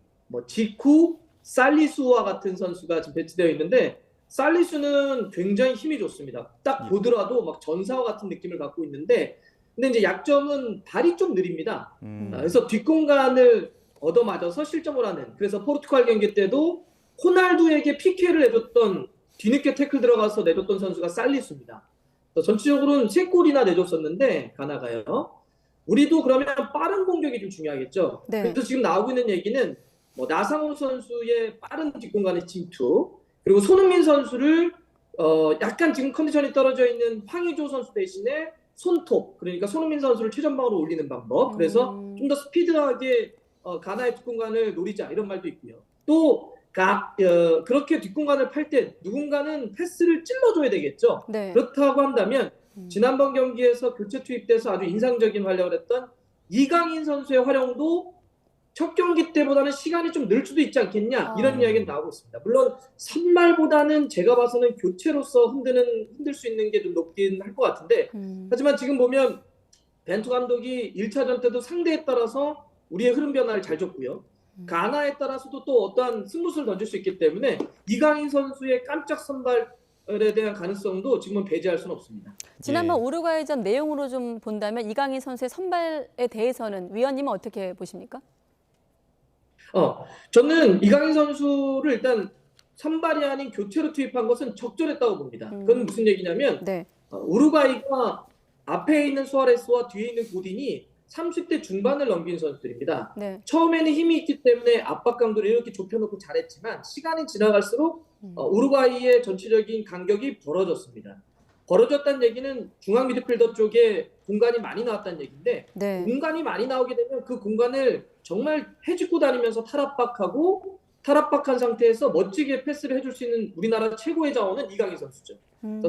Speaker 4: 지쿠, 살리수와 같은 선수가 지금 배치되어 있는데 살리수는 굉장히 힘이 좋습니다. 딱 보더라도 막 전사와 같은 느낌을 갖고 있는데 근데 이제 약점은 발이 좀 느립니다. 그래서 뒷공간을 얻어맞아서 실점을 하는, 그래서 포르투갈 경기 때도 호날두에게 PK를 내줬던, 뒤늦게 태클 들어가서 내줬던 선수가 살리수입니다. 전체적으로는 3골이나 내줬었는데 가나가요. 우리도 그러면 빠른 공격이 좀 중요하겠죠. 그래서 지금 나오고 있는 얘기는 나상호 선수의 빠른 뒷공간의 침투, 그리고 손흥민 선수를 약간 지금 컨디션이 떨어져 있는 황의조 선수 대신에 손톱, 그러니까 손흥민 선수를 최전방으로 올리는 방법. 그래서 좀 더 스피드하게 가나의 뒷공간을 노리자 이런 말도 있고요. 또 그렇게 뒷공간을 팔 때 누군가는 패스를 찔러줘야 되겠죠.
Speaker 1: 네.
Speaker 4: 그렇다고 한다면 지난번 경기에서 교체 투입돼서 아주 인상적인 활약을 했던 이강인 선수의 활용도 첫 경기 때보다는 시간이 좀 늘 수도 있지 않겠냐 이런 이야기는 나오고 있습니다. 물론 선발보다는 제가 봐서는 교체로서 흔들 수 있는 게 좀 높긴 할 것 같은데 하지만 지금 보면 벤투 감독이 1차전 때도 상대에 따라서 우리의 흐름 변화를 잘 줬고요. 가나에 따라서도 또 어떠한 승부수를 던질 수 있기 때문에 이강인 선수의 깜짝 선발에 대한 가능성도 지금은 배제할 수는 없습니다.
Speaker 1: 지난번 우루과이전 내용으로 좀 본다면 이강인 선수의 선발에 대해서는 위원님은 어떻게 보십니까?
Speaker 4: 저는 이강인 선수를 일단 선발이 아닌 교체로 투입한 것은 적절했다고 봅니다. 그건 무슨 얘기냐면 우루과이가 앞에 있는 수아레스와 뒤에 있는 고딘이 30대 중반을 넘긴 선수들입니다.
Speaker 1: 네.
Speaker 4: 처음에는 힘이 있기 때문에 압박감도 이렇게 좁혀놓고 잘했지만 시간이 지나갈수록 우루과이의 전체적인 간격이 벌어졌습니다. 벌어졌다는 얘기는 중앙 미드필더 쪽에 공간이 많이 나왔다는 얘기인데 공간이 많이 나오게 되면 그 공간을 정말 헤집고 다니면서 탈압박한 상태에서 멋지게 패스를 해줄 수 있는 우리나라 최고의 자원은 이강인 선수죠.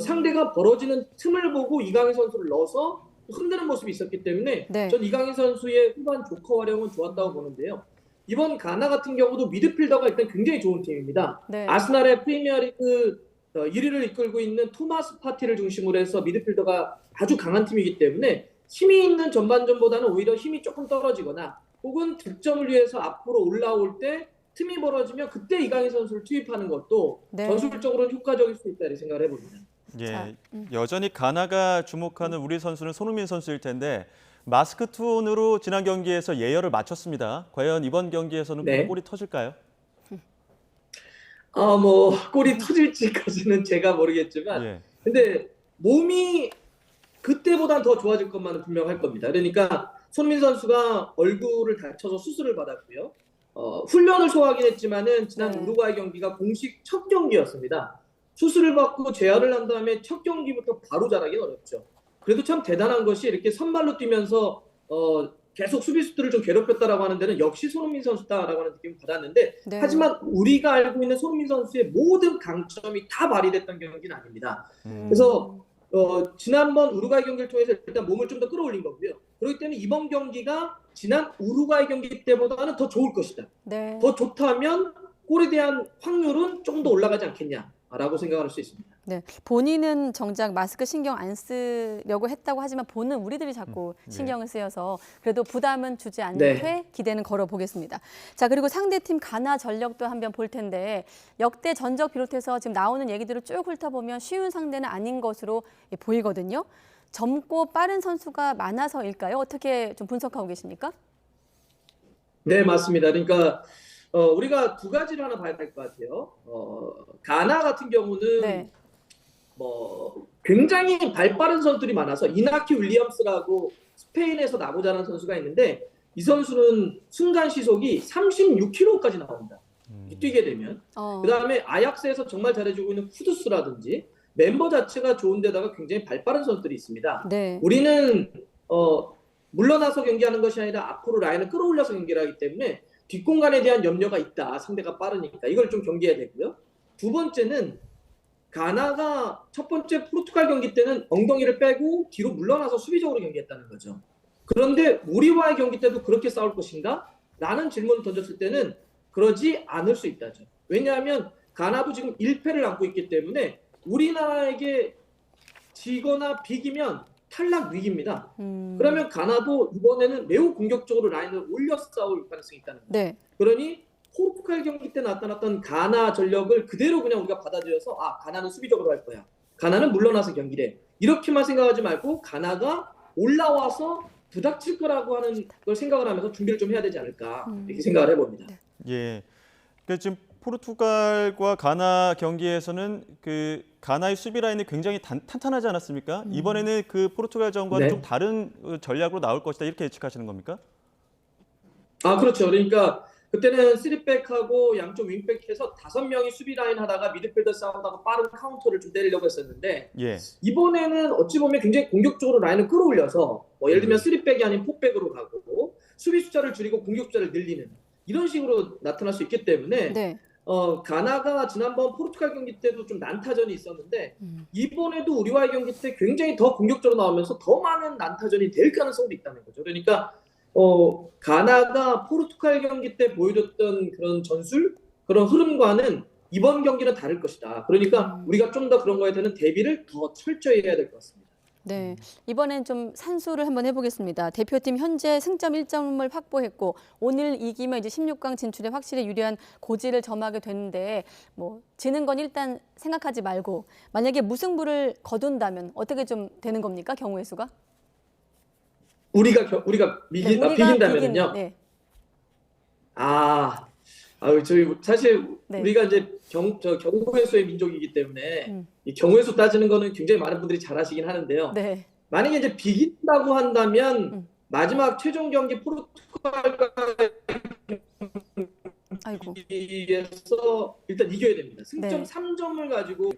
Speaker 4: 상대가 벌어지는 틈을 보고 이강인 선수를 넣어서 흔드는 모습이 있었기 때문에 전 이강인 선수의 후반 조커 활용은 좋았다고 보는데요. 이번 가나 같은 경우도 미드필더가 일단 굉장히 좋은 팀입니다. 아스날의 프리미어리그 1위를 이끌고 있는 토마스 파티를 중심으로 해서 미드필더가 아주 강한 팀이기 때문에 힘이 있는 전반전보다는 오히려 힘이 조금 떨어지거나 혹은 득점을 위해서 앞으로 올라올 때 틈이 벌어지면 그때 이강인 선수를 투입하는 것도 전술적으로는 효과적일 수 있다 이렇게 생각을 해봅니다.
Speaker 2: 예, 여전히 가나가 주목하는 우리 선수는 손흥민 선수일 텐데 마스크 톤으로 지난 경기에서 예열을 마쳤습니다. 과연 이번 경기에서는 골이 터질까요?
Speaker 4: 골이 터질지까지는 제가 모르겠지만 근데 몸이 그때보단 더 좋아질 것만은 분명할 겁니다. 그러니까 손흥민 선수가 얼굴을 다쳐서 수술을 받았고요. 훈련을 소화하긴 했지만은 지난 우루과이 경기가 공식 첫 경기였습니다. 수술을 받고 재활을 한 다음에 첫 경기부터 바로 잘하기는 어렵죠. 그래도 참 대단한 것이 이렇게 선발로 뛰면서 계속 수비수들을 좀 괴롭혔다라고 하는 데는 역시 손흥민 선수다라고 하는 느낌을 받았는데 하지만 우리가 알고 있는 손흥민 선수의 모든 강점이 다 발휘됐던 경기는 아닙니다. 그래서 지난번 우루과이 경기를 통해서 일단 몸을 좀 더 끌어올린 거고요. 그렇기 때문에 이번 경기가 지난 우루과이 경기 때보다는 더 좋을 것이다. 더 좋다면 골에 대한 확률은 좀 더 올라가지 않겠냐라고 생각할 수 있습니다.
Speaker 1: 네, 본인은 정작 마스크 신경 안 쓰려고 했다고 하지만 보는 우리들이 자꾸 신경을 쓰여서 그래도 부담은 주지 않게 기대는 걸어보겠습니다. 자, 그리고 상대팀 가나 전력도 한번 볼 텐데 역대 전적 비롯해서 지금 나오는 얘기들을 쭉 훑어보면 쉬운 상대는 아닌 것으로 보이거든요. 젊고 빠른 선수가 많아서일까요? 어떻게 좀 분석하고 계십니까?
Speaker 4: 네, 맞습니다. 그러니까 우리가 두 가지를 하나 봐야 될 것 같아요. 가나 같은 경우는 굉장히 발 빠른 선수들이 많아서 이나키 윌리엄스라고 스페인에서 나고자라는 선수가 있는데 이 선수는 순간 시속이 36km까지 나옵니다. 뛰게 되면. 그다음에 아약스에서 정말 잘해주고 있는 쿠두스라든지 멤버 자체가 좋은데다가 굉장히 발 빠른 선수들이 있습니다. 우리는 물러나서 경기하는 것이 아니라 앞으로 라인을 끌어올려서 경기를 하기 때문에 뒷공간에 대한 염려가 있다. 상대가 빠르니까. 이걸 좀 경계해야 되고요. 두 번째는 가나가 첫 번째 포르투갈 경기 때는 엉덩이를 빼고 뒤로 물러나서 수비적으로 경기했다는 거죠. 그런데 우리와의 경기 때도 그렇게 싸울 것인가? 라는 질문을 던졌을 때는 그러지 않을 수 있다죠. 왜냐하면 가나도 지금 1패를 안고 있기 때문에 우리나라에게 지거나 비기면 탈락 위기입니다. 그러면 가나도 이번에는 매우 공격적으로 라인을 올려 싸울 가능성이 있다는 거죠. 그러니 포르투갈 경기 때 나타났던 가나 전력을 그대로 그냥 우리가 받아들여서 가나는 수비적으로 할 거야. 가나는 물러나서 경기를 해. 이렇게만 생각하지 말고 가나가 올라와서 부닥칠 거라고 하는 걸 생각을 하면서 준비를 좀 해야 되지 않을까 이렇게 생각을 해봅니다.
Speaker 2: 예. 그러니까 지금 포르투갈과 가나 경기에서는 그 가나의 수비 라인이 굉장히 탄탄하지 않았습니까? 이번에는 그 포르투갈전과는 좀 다른 전략으로 나올 것이다 이렇게 예측하시는 겁니까?
Speaker 4: 그렇죠. 그러니까 그때는 3백하고 양쪽 윙백해서 5명이 수비 라인 하다가 미드필더 싸움하다가 빠른 카운터를 좀 때리려고 했었는데 이번에는 어찌 보면 굉장히 공격적으로 라인을 끌어올려서 예를 들면 3백이 아닌 4백으로 가고 수비 숫자를 줄이고 공격 숫자를 늘리는 이런 식으로 나타날 수 있기 때문에
Speaker 1: 네.
Speaker 4: 가나가 지난번 포르투갈 경기 때도 좀 난타전이 있었는데 이번에도 우리와의 경기 때 굉장히 더 공격적으로 나오면서 더 많은 난타전이 될 가능성도 있다는 거죠. 그러니까 가나가 포르투갈 경기 때 보여줬던 그런 전술, 그런 흐름과는 이번 경기는 다를 것이다. 그러니까 우리가 좀 더 그런 거에 대한 대비를 더 철저히 해야 될 것 같습니다.
Speaker 1: 네, 이번엔 좀 산수를 한번 해보겠습니다. 대표팀 현재 승점 1점을 확보했고 오늘 이기면 이제 16강 진출에 확실히 유리한 고지를 점하게 되는데 뭐 지는 건 일단 생각하지 말고 만약에 무승부를 거둔다면 어떻게 좀 되는 겁니까? 경우의 수가?
Speaker 4: 우리가 비긴다면요.
Speaker 1: 네.
Speaker 4: 저희 사실
Speaker 1: 네.
Speaker 4: 우리가 이제 경우의 수의 민족이기 때문에 이 경우의 수 따지는 거는 굉장히 많은 분들이 잘 하시긴 하는데요.
Speaker 1: 네.
Speaker 4: 만약에 이제 비긴다고 한다면 마지막 최종 경기 포르투갈과 경기에서 일단 이겨야 됩니다. 승점
Speaker 1: 네.
Speaker 4: 3점을 가지고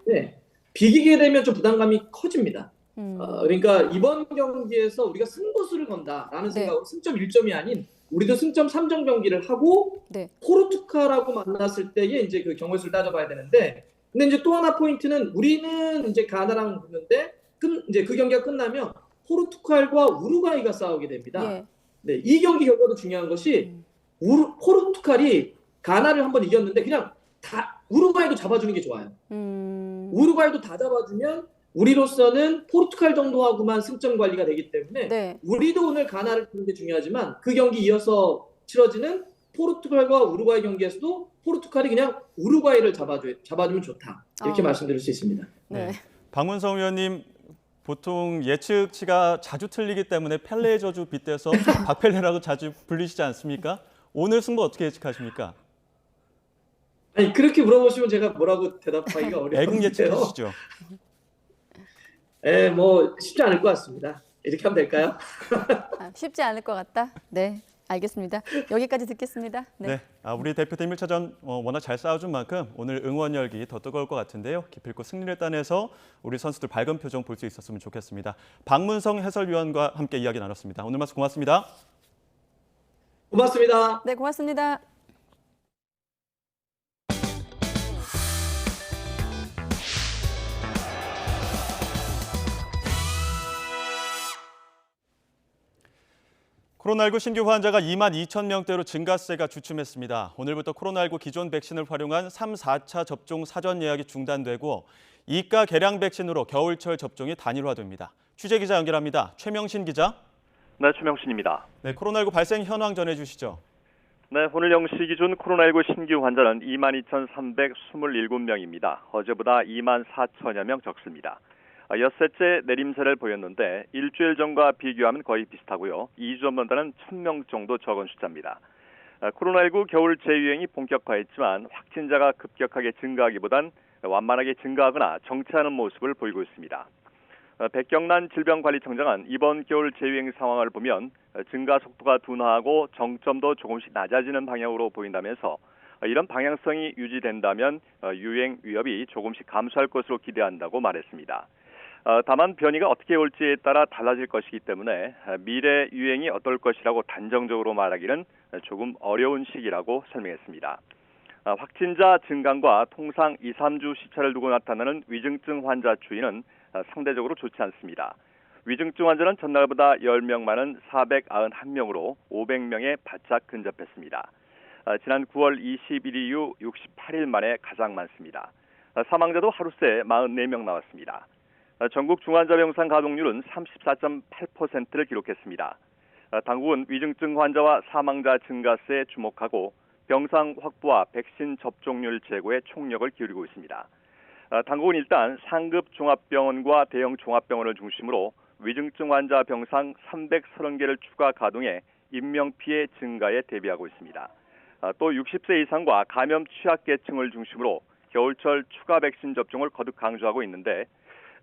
Speaker 4: 비기게 되면 좀 부담감이 커집니다. 그러니까 이번 경기에서 우리가 승부수를 건다라는 생각으로 승점 1점이 아닌 우리도 승점 3점 경기를 하고 포르투갈하고 만났을 때에 이제 그 경우의 수를 따져봐야 되는데, 근데 이제 또 하나 포인트는 우리는 이제 가나랑 붙는데 이제 그 경기가 끝나면 포르투갈과 우루과이가 싸우게 됩니다. 네, 이 경기 결과도 중요한 것이 포르투갈이 가나를 한번 이겼는데 그냥 다 우루과이도 잡아주는 게 좋아요. 우루과이도 다 잡아주면 우리로서는 포르투갈 정도하고만 승점 관리가 되기 때문에 우리도 오늘 가나를 보는 게 중요하지만 그 경기 이어서 치러지는 포르투갈과 우루과이 경기에서도 포르투갈이 그냥 우루과이를 잡아주면 좋다. 이렇게 말씀드릴 수 있습니다.
Speaker 1: 네.
Speaker 2: 박문성 의원님, 보통 예측치가 자주 틀리기 때문에 펠레의 저주 빗대서 박펠레라고 자주 불리시지 않습니까? 오늘 승부 어떻게 예측하십니까?
Speaker 4: 아니 그렇게 물어보시면 제가 뭐라고 대답하기가 어려운데요.
Speaker 2: 애국 예측하시죠.
Speaker 4: 뭐 쉽지 않을 것 같습니다. 이렇게 하면 될까요?
Speaker 1: 쉽지 않을 것 같다. 네, 알겠습니다. 여기까지 듣겠습니다.
Speaker 2: 네, 우리 대표팀 1차전 워낙 잘 싸워준 만큼 오늘 응원 열기 더 뜨거울 것 같은데요. 기필코 승리를 따내서 우리 선수들 밝은 표정 볼 수 있었으면 좋겠습니다. 박문성 해설위원과 함께 이야기 나눴습니다. 오늘 말씀 고맙습니다.
Speaker 4: 고맙습니다.
Speaker 1: 네, 고맙습니다.
Speaker 2: 코로나19 신규 환자가 2만 2천 명대로 증가세가 주춤했습니다. 오늘부터 코로나19 기존 백신을 활용한 3, 4차 접종 사전 예약이 중단되고 이가 개량 백신으로 겨울철 접종이 단일화됩니다. 취재 기자 연결합니다. 최명신 기자.
Speaker 5: 네, 최명신입니다.
Speaker 2: 네, 코로나19 발생 현황 전해주시죠.
Speaker 5: 네, 오늘 0시 기준 코로나19 신규 환자는 22,327명입니다. 어제보다 2만 4천여 명 적습니다. 엿새째 내림세를 보였는데 일주일 전과 비교하면 거의 비슷하고요. 2주 전보다는 1,000명 정도 적은 숫자입니다. 코로나19 겨울 재유행이 본격화했지만 확진자가 급격하게 증가하기보단 완만하게 증가하거나 정체하는 모습을 보이고 있습니다. 백경란 질병관리청장은 이번 겨울 재유행 상황을 보면 증가 속도가 둔화하고 정점도 조금씩 낮아지는 방향으로 보인다면서 이런 방향성이 유지된다면 유행 위협이 조금씩 감소할 것으로 기대한다고 말했습니다. 다만 변이가 어떻게 올지에 따라 달라질 것이기 때문에 미래 유행이 어떨 것이라고 단정적으로 말하기는 조금 어려운 시기라고 설명했습니다. 확진자 증가과 통상 2, 3주 시차를 두고 나타나는 위중증 환자 추이는 상대적으로 좋지 않습니다. 위중증 환자는 전날보다 10명 많은 491명으로 500명에 바짝 근접했습니다. 지난 9월 21일 이후 68일 만에 가장 많습니다. 사망자도 하루 새 44명 나왔습니다. 전국 중환자병상 가동률은 34.8%를 기록했습니다. 당국은 위중증 환자와 사망자 증가세에 주목하고 병상 확보와 백신 접종률 제고에 총력을 기울이고 있습니다. 당국은 일단 상급 종합병원과 대형 종합병원을 중심으로 위중증 환자 병상 330개를 추가 가동해 인명피해 증가에 대비하고 있습니다. 또 60세 이상과 감염 취약계층을 중심으로 겨울철 추가 백신 접종을 거듭 강조하고 있는데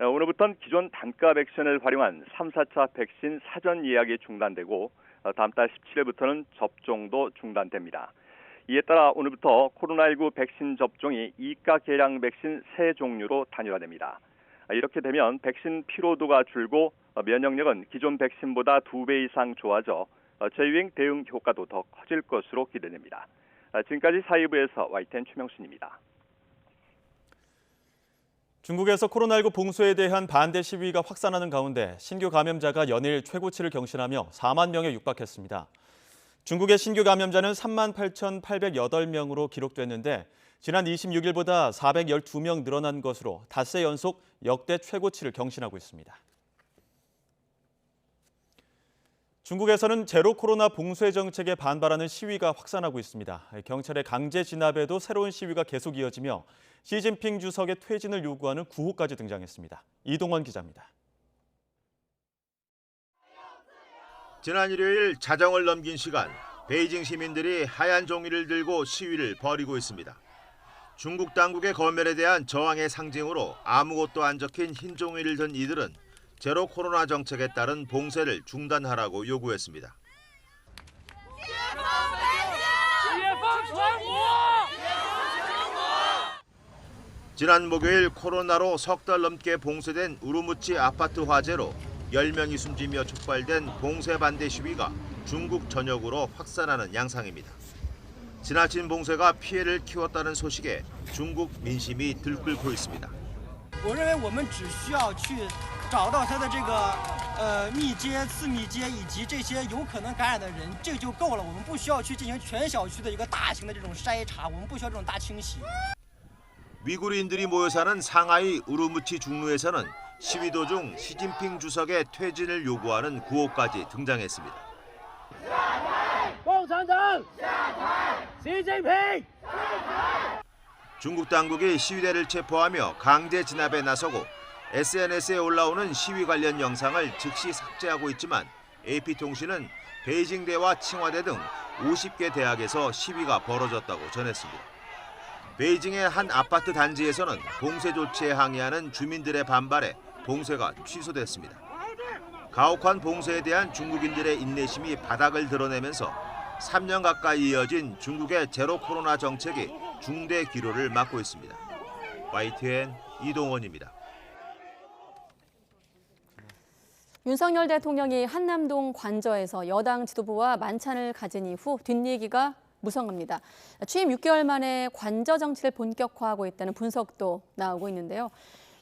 Speaker 5: 오늘부터는 기존 단가 백신을 활용한 3, 4차 백신 사전 예약이 중단되고 다음 달 17일부터는 접종도 중단됩니다. 이에 따라 오늘부터 코로나19 백신 접종이 이가 개량 백신 3종류로 단일화됩니다. 이렇게 되면 백신 피로도가 줄고 면역력은 기존 백신보다 2배 이상 좋아져 재유행 대응 효과도 더 커질 것으로 기대됩니다. 지금까지 사이부에서 YTN 최명순입니다.
Speaker 2: 중국에서 코로나19 봉쇄에 대한 반대 시위가 확산하는 가운데 신규 감염자가 연일 최고치를 경신하며 4만 명에 육박했습니다. 중국의 신규 감염자는 38,808명으로 기록됐는데 지난 26일보다 412명 늘어난 것으로 닷새 연속 역대 최고치를 경신하고 있습니다. 중국에서는 제로 코로나 봉쇄 정책에 반발하는 시위가 확산하고 있습니다. 경찰의 강제 진압에도 새로운 시위가 계속 이어지며 시진핑 주석의 퇴진을 요구하는 구호까지 등장했습니다. 이동원 기자입니다.
Speaker 6: 지난 일요일 자정을 넘긴 시간, 베이징 시민들이 하얀 종이를 들고 시위를 벌이고 있습니다. 중국 당국의 검열에 대한 저항의 상징으로 아무것도 안 적힌 흰 종이를 든 이들은 제로 코로나 정책에 따른 봉쇄를 중단하라고 요구했습니다. 지난 목요일 코로나로 석 달 넘게 봉쇄된 우르무치 아파트 화재로 10명이 숨지며 촉발된 봉쇄 반대 시위가 중국 전역으로 확산하는 양상입니다. 지나친 봉쇄가 피해를 키웠다는 소식에 중국 민심이 들끓고 있습니다.
Speaker 8: 我认为我们只需要去找到他的这个密接、次密接以及这些有可能感染的人，这就够了。我们不需要去进行全小区的一个大型的这种筛查，我们不需要这种大清洗。
Speaker 6: 위구르인들이 모여 사는 상하이 우르무치 중루에서는 시위 도중 시진핑 주석의 퇴진을 요구하는 구호까지 등장했습니다. 중국 당국이 시위대를 체포하며 강제 진압에 나서고 SNS에 올라오는 시위 관련 영상을 즉시 삭제하고 있지만 AP통신은 베이징대와 칭화대 등 50개 대학에서 시위가 벌어졌다고 전했습니다. 베이징의 한 아파트 단지에서는 봉쇄 조치에 항의하는 주민들의 반발에 봉쇄가 취소됐습니다. 가혹한 봉쇄에 대한 중국인들의 인내심이 바닥을 드러내면서 3년 가까이 이어진 중국의 제로 코로나 정책이 중대 기로를 맞고 있습니다. YTN 이동원입니다.
Speaker 1: 윤석열 대통령이 한남동 관저에서 여당 지도부와 만찬을 가진 이후 뒷얘기가 무성합니다. 취임 6개월 만에 관저 정치를 본격화하고 있다는 분석도 나오고 있는데요.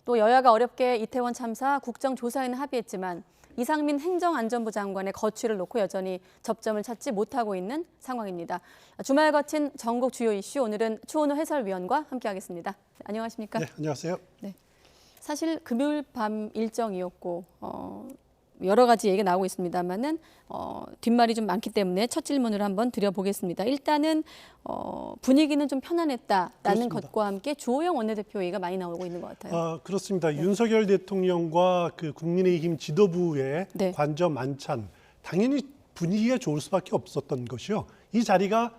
Speaker 1: 또 여야가 어렵게 이태원 참사 국정조사에는 합의했지만 이상민 행정안전부 장관의 거취를 놓고 여전히 접점을 찾지 못하고 있는 상황입니다. 주말 거친 전국 주요 이슈 오늘은 추원호 해설위원과 함께하겠습니다. 안녕하십니까?
Speaker 23: 네, 안녕하세요.
Speaker 1: 네, 사실 금요일 밤 일정이었고 여러 가지 얘기가 나오고 있습니다만은 뒷말이 좀 많기 때문에 첫 질문을 한번 드려보겠습니다. 일단은 분위기는 좀 편안했다라는
Speaker 23: 그렇습니다.
Speaker 1: 것과 함께 주호영 원내대표 얘기가 많이 나오고 있는 것 같아요.
Speaker 23: 그렇습니다.
Speaker 1: 네.
Speaker 23: 윤석열 대통령과 그 국민의힘 지도부의
Speaker 1: 네.
Speaker 23: 관저 만찬, 당연히 분위기가 좋을 수밖에 없었던 것이요. 이 자리가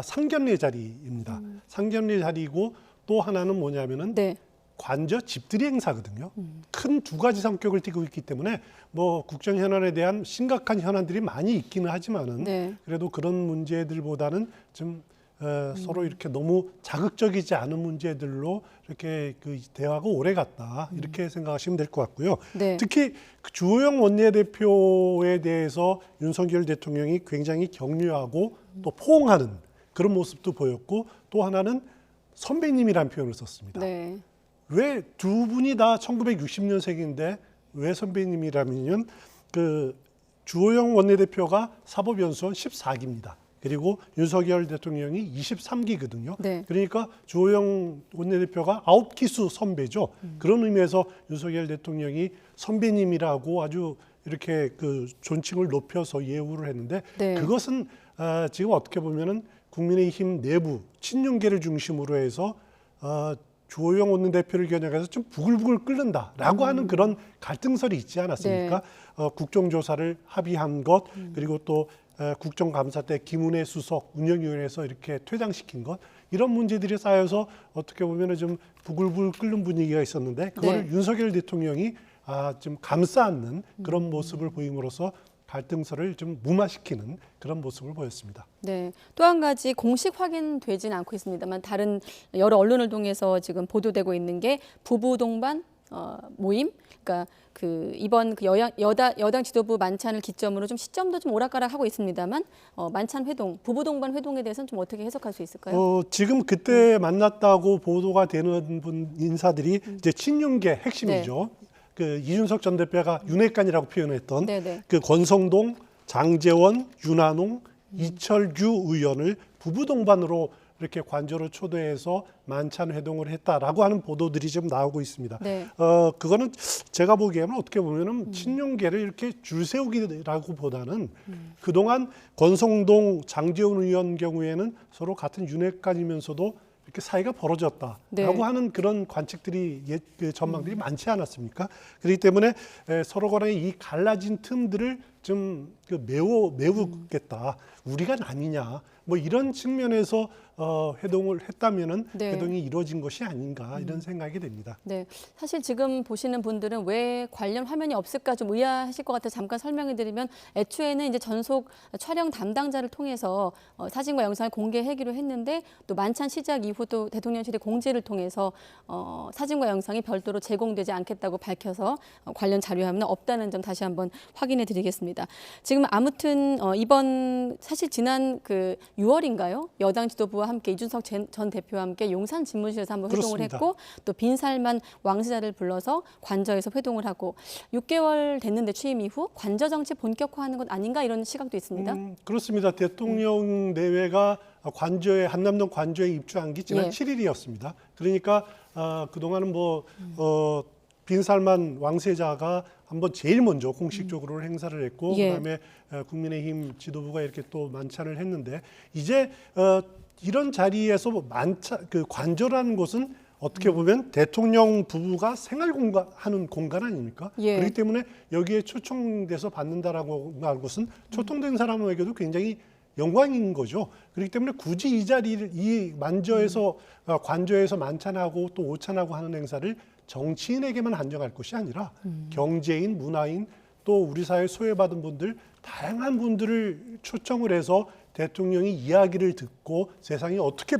Speaker 23: 상견례 자리입니다. 상견례 자리고 또 하나는 뭐냐면은
Speaker 1: 네.
Speaker 23: 관저 집들이 행사거든요. 큰 두 가지 성격을 띠고 있기 때문에 뭐 국정 현안에 대한 심각한 현안들이 많이 있기는 하지만은
Speaker 1: 네.
Speaker 23: 그래도 그런 문제들보다는 좀 서로 이렇게 너무 자극적이지 않은 문제들로 이렇게 그 대화가 오래 갔다 이렇게 생각하시면 될 것 같고요.
Speaker 1: 네.
Speaker 23: 특히 그 주호영 원내대표에 대해서 윤석열 대통령이 굉장히 격려하고 또 포옹하는 그런 모습도 보였고 또 하나는 선배님이라는 표현을 썼습니다.
Speaker 1: 네.
Speaker 23: 왜 두 분이 다 1960년생인데 왜 선배님이라면요? 그 주호영 원내대표가 사법연수원 14기입니다. 그리고 윤석열 대통령이 23기거든요.
Speaker 1: 네.
Speaker 23: 그러니까 주호영 원내대표가 9기수 선배죠. 그런 의미에서 윤석열 대통령이 선배님이라고 아주 이렇게 그 존칭을 높여서 예우를 했는데
Speaker 1: 네.
Speaker 23: 그것은 지금 어떻게 보면은 국민의힘 내부 친윤계를 중심으로 해서 주호영 원내대표를 겨냥해서 좀 부글부글 끓는다라고 하는 그런 갈등설이 있지 않았습니까?
Speaker 1: 네.
Speaker 23: 국정조사를 합의한 것 그리고 또 국정감사 때 김은혜 수석 운영위원회에서 이렇게 퇴장시킨 것 이런 문제들이 쌓여서 어떻게 보면 좀 부글부글 끓는 분위기가 있었는데 그거를
Speaker 1: 네.
Speaker 23: 윤석열 대통령이 좀 감싸 안는 그런 모습을 보임으로써 갈등설을 좀 무마시키는 그런 모습을 보였습니다.
Speaker 1: 네, 또 한 가지 공식 확인되지는 않고 있습니다만 다른 여러 언론을 통해서 지금 보도되고 있는 게 부부 동반 모임, 그러니까 이번 여당 지도부 만찬을 기점으로 좀 시점도 좀 오락가락하고 있습니다만 만찬 회동, 부부 동반 회동에 대해서는 좀 어떻게 해석할 수 있을까요?
Speaker 23: 지금 그때 만났다고 보도가 되는 인사들이 이제 친윤계 핵심이죠. 이준석 전 대표가 윤핵관이라고 표현했던 그 권성동, 장제원, 윤한홍, 이철규 의원을 부부 동반으로 이렇게 관저로 초대해서 만찬 회동을 했다라고 하는 보도들이 좀 나오고 있습니다. 그거는 제가 보기에는 어떻게 보면은 친윤계를 이렇게 줄 세우기라고보다는 그동안 권성동, 장제원 의원 경우에는 서로 같은 윤핵관이면서도 이렇게 사이가 벌어졌다라고 하는 그런 관측들이 전망들이 많지 않았습니까? 그렇기 때문에 서로 간의 이 갈라진 틈들을 좀 메우겠다. 우리가 아니냐. 뭐 이런 측면에서 회동을 했다면은 회동이 이루어진 것이 아닌가 이런 생각이 됩니다.
Speaker 1: 네, 사실 지금 보시는 분들은 왜 관련 화면이 없을까 좀 의아하실 것 같아서 잠깐 설명해드리면 애초에는 이제 전속 촬영 담당자를 통해서 사진과 영상을 공개하기로 했는데 또 만찬 시작 이후도 대통령실의 공지를 통해서 사진과 영상이 별도로 제공되지 않겠다고 밝혀서 관련 자료화면은 없다는 점 다시 한번 확인해드리겠습니다. 지금 아무튼 이번 사실 지난 6월인가요? 여당 지도부와 함께 이준석 전 대표와 함께 용산 집무실에서 한번 회동을 했고 또 빈살만 왕세자를 불러서 관저에서 회동을 하고 6개월 됐는데 취임 이후 관저 정치 본격화하는 것 아닌가 이런 시각도 있습니다.
Speaker 23: 그렇습니다. 대통령 내외가 한남동 관저에 입주한 게 지난 7일이었습니다. 그러니까 그동안은 빈살만 왕세자가 한번 제일 먼저 공식적으로 행사를 했고 그다음에 국민의힘 지도부가 이렇게 또 만찬을 했는데 이제 이런 자리에서 관저라는 곳은 어떻게 보면 대통령 부부가 생활하는 공간 아닙니까? 그렇기 때문에 여기에 초청돼서 받는다라고 할 것은 초청된 사람에게도 굉장히 영광인 거죠. 그렇기 때문에 굳이 이 자리를 관저에서 만찬하고 또 오찬하고 하는 행사를 정치인에게만 한정할 것이 아니라 경제인, 문화인, 또 우리 사회에 소외받은 분들, 다양한 분들을 초청을 해서 대통령이 이야기를 듣고 세상이 어떻게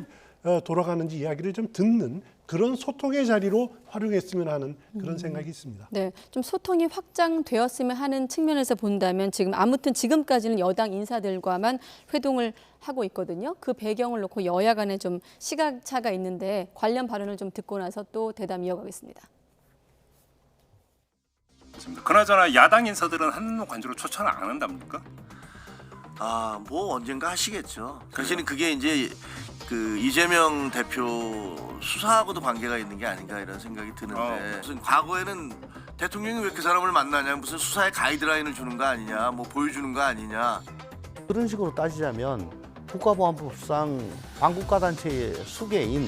Speaker 23: 돌아가는지 이야기를 좀 듣는 그런 소통의 자리로 활용했으면 하는 그런 생각이 있습니다.
Speaker 1: 네, 좀 소통이 확장되었으면 하는 측면에서 본다면 아무튼 지금까지는 여당 인사들과만 회동을 하고 있거든요. 그 배경을 놓고 여야 간에 좀 시각차가 있는데 관련 발언을 좀 듣고 나서 또 대담 이어가겠습니다.
Speaker 9: 그나저나 야당 인사들은 한남동 관저로 초청을 안 한답니까?
Speaker 10: 언젠가 하시겠죠. 사실은 그게 이제 이재명 대표 수사하고도 관계가 있는 게 아닌가 이런 생각이 드는데 무슨 과거에는 대통령이 왜 그 사람을 만나냐, 무슨 수사의 가이드라인을 주는 거 아니냐, 보여주는 거 아니냐.
Speaker 12: 그런 식으로 따지자면 국가보안법상 반국가단체의 수괴인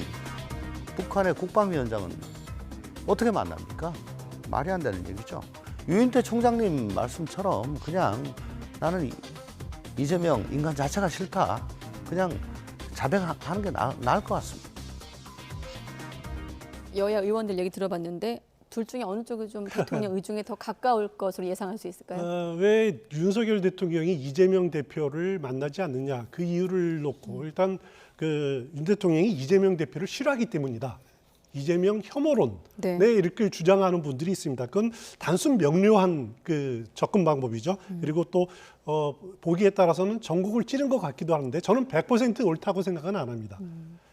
Speaker 12: 북한의 국방위원장은 어떻게 만납니까? 말이 안 되는 얘기죠. 유인태 총장님 말씀처럼 그냥 나는 이재명 인간 자체가 싫다. 그냥 자백하는 게 나을 것 같습니다.
Speaker 1: 여야 의원들 얘기 들어봤는데 둘 중에 어느 쪽이 좀 대통령 의중에 더 가까울 것으로 예상할 수 있을까요?
Speaker 23: 왜 윤석열 대통령이 이재명 대표를 만나지 않느냐 그 이유를 놓고 일단 윤 대통령이 이재명 대표를 싫어하기 때문이다. 이재명 혐오론 이렇게 주장하는 분들이 있습니다. 그건 단순 명료한 접근 방법이죠. 그리고 또 보기에 따라서는 전국을 찌른 것 같기도 하는데 저는 100% 옳다고 생각은 안 합니다.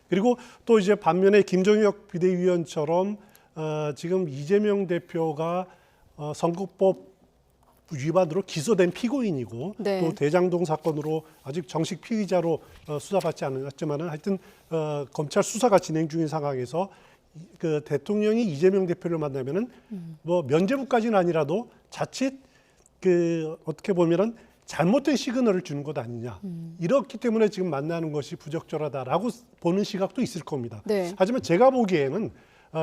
Speaker 23: 그리고 또 이제 반면에 김종혁 비대위원처럼 지금 이재명 대표가 선거법 위반으로 기소된 피고인이고 또 대장동 사건으로 아직 정식 피의자로 수사받지 않았지만은 하여튼 검찰 수사가 진행 중인 상황에서 대통령이 이재명 대표를 만나면은 면죄부까지는 아니라도 자칫 어떻게 보면은 잘못된 시그널을 주는 것 아니냐. 이렇기 때문에 지금 만나는 것이 부적절하다라고 보는 시각도 있을 겁니다. 하지만 제가 보기에는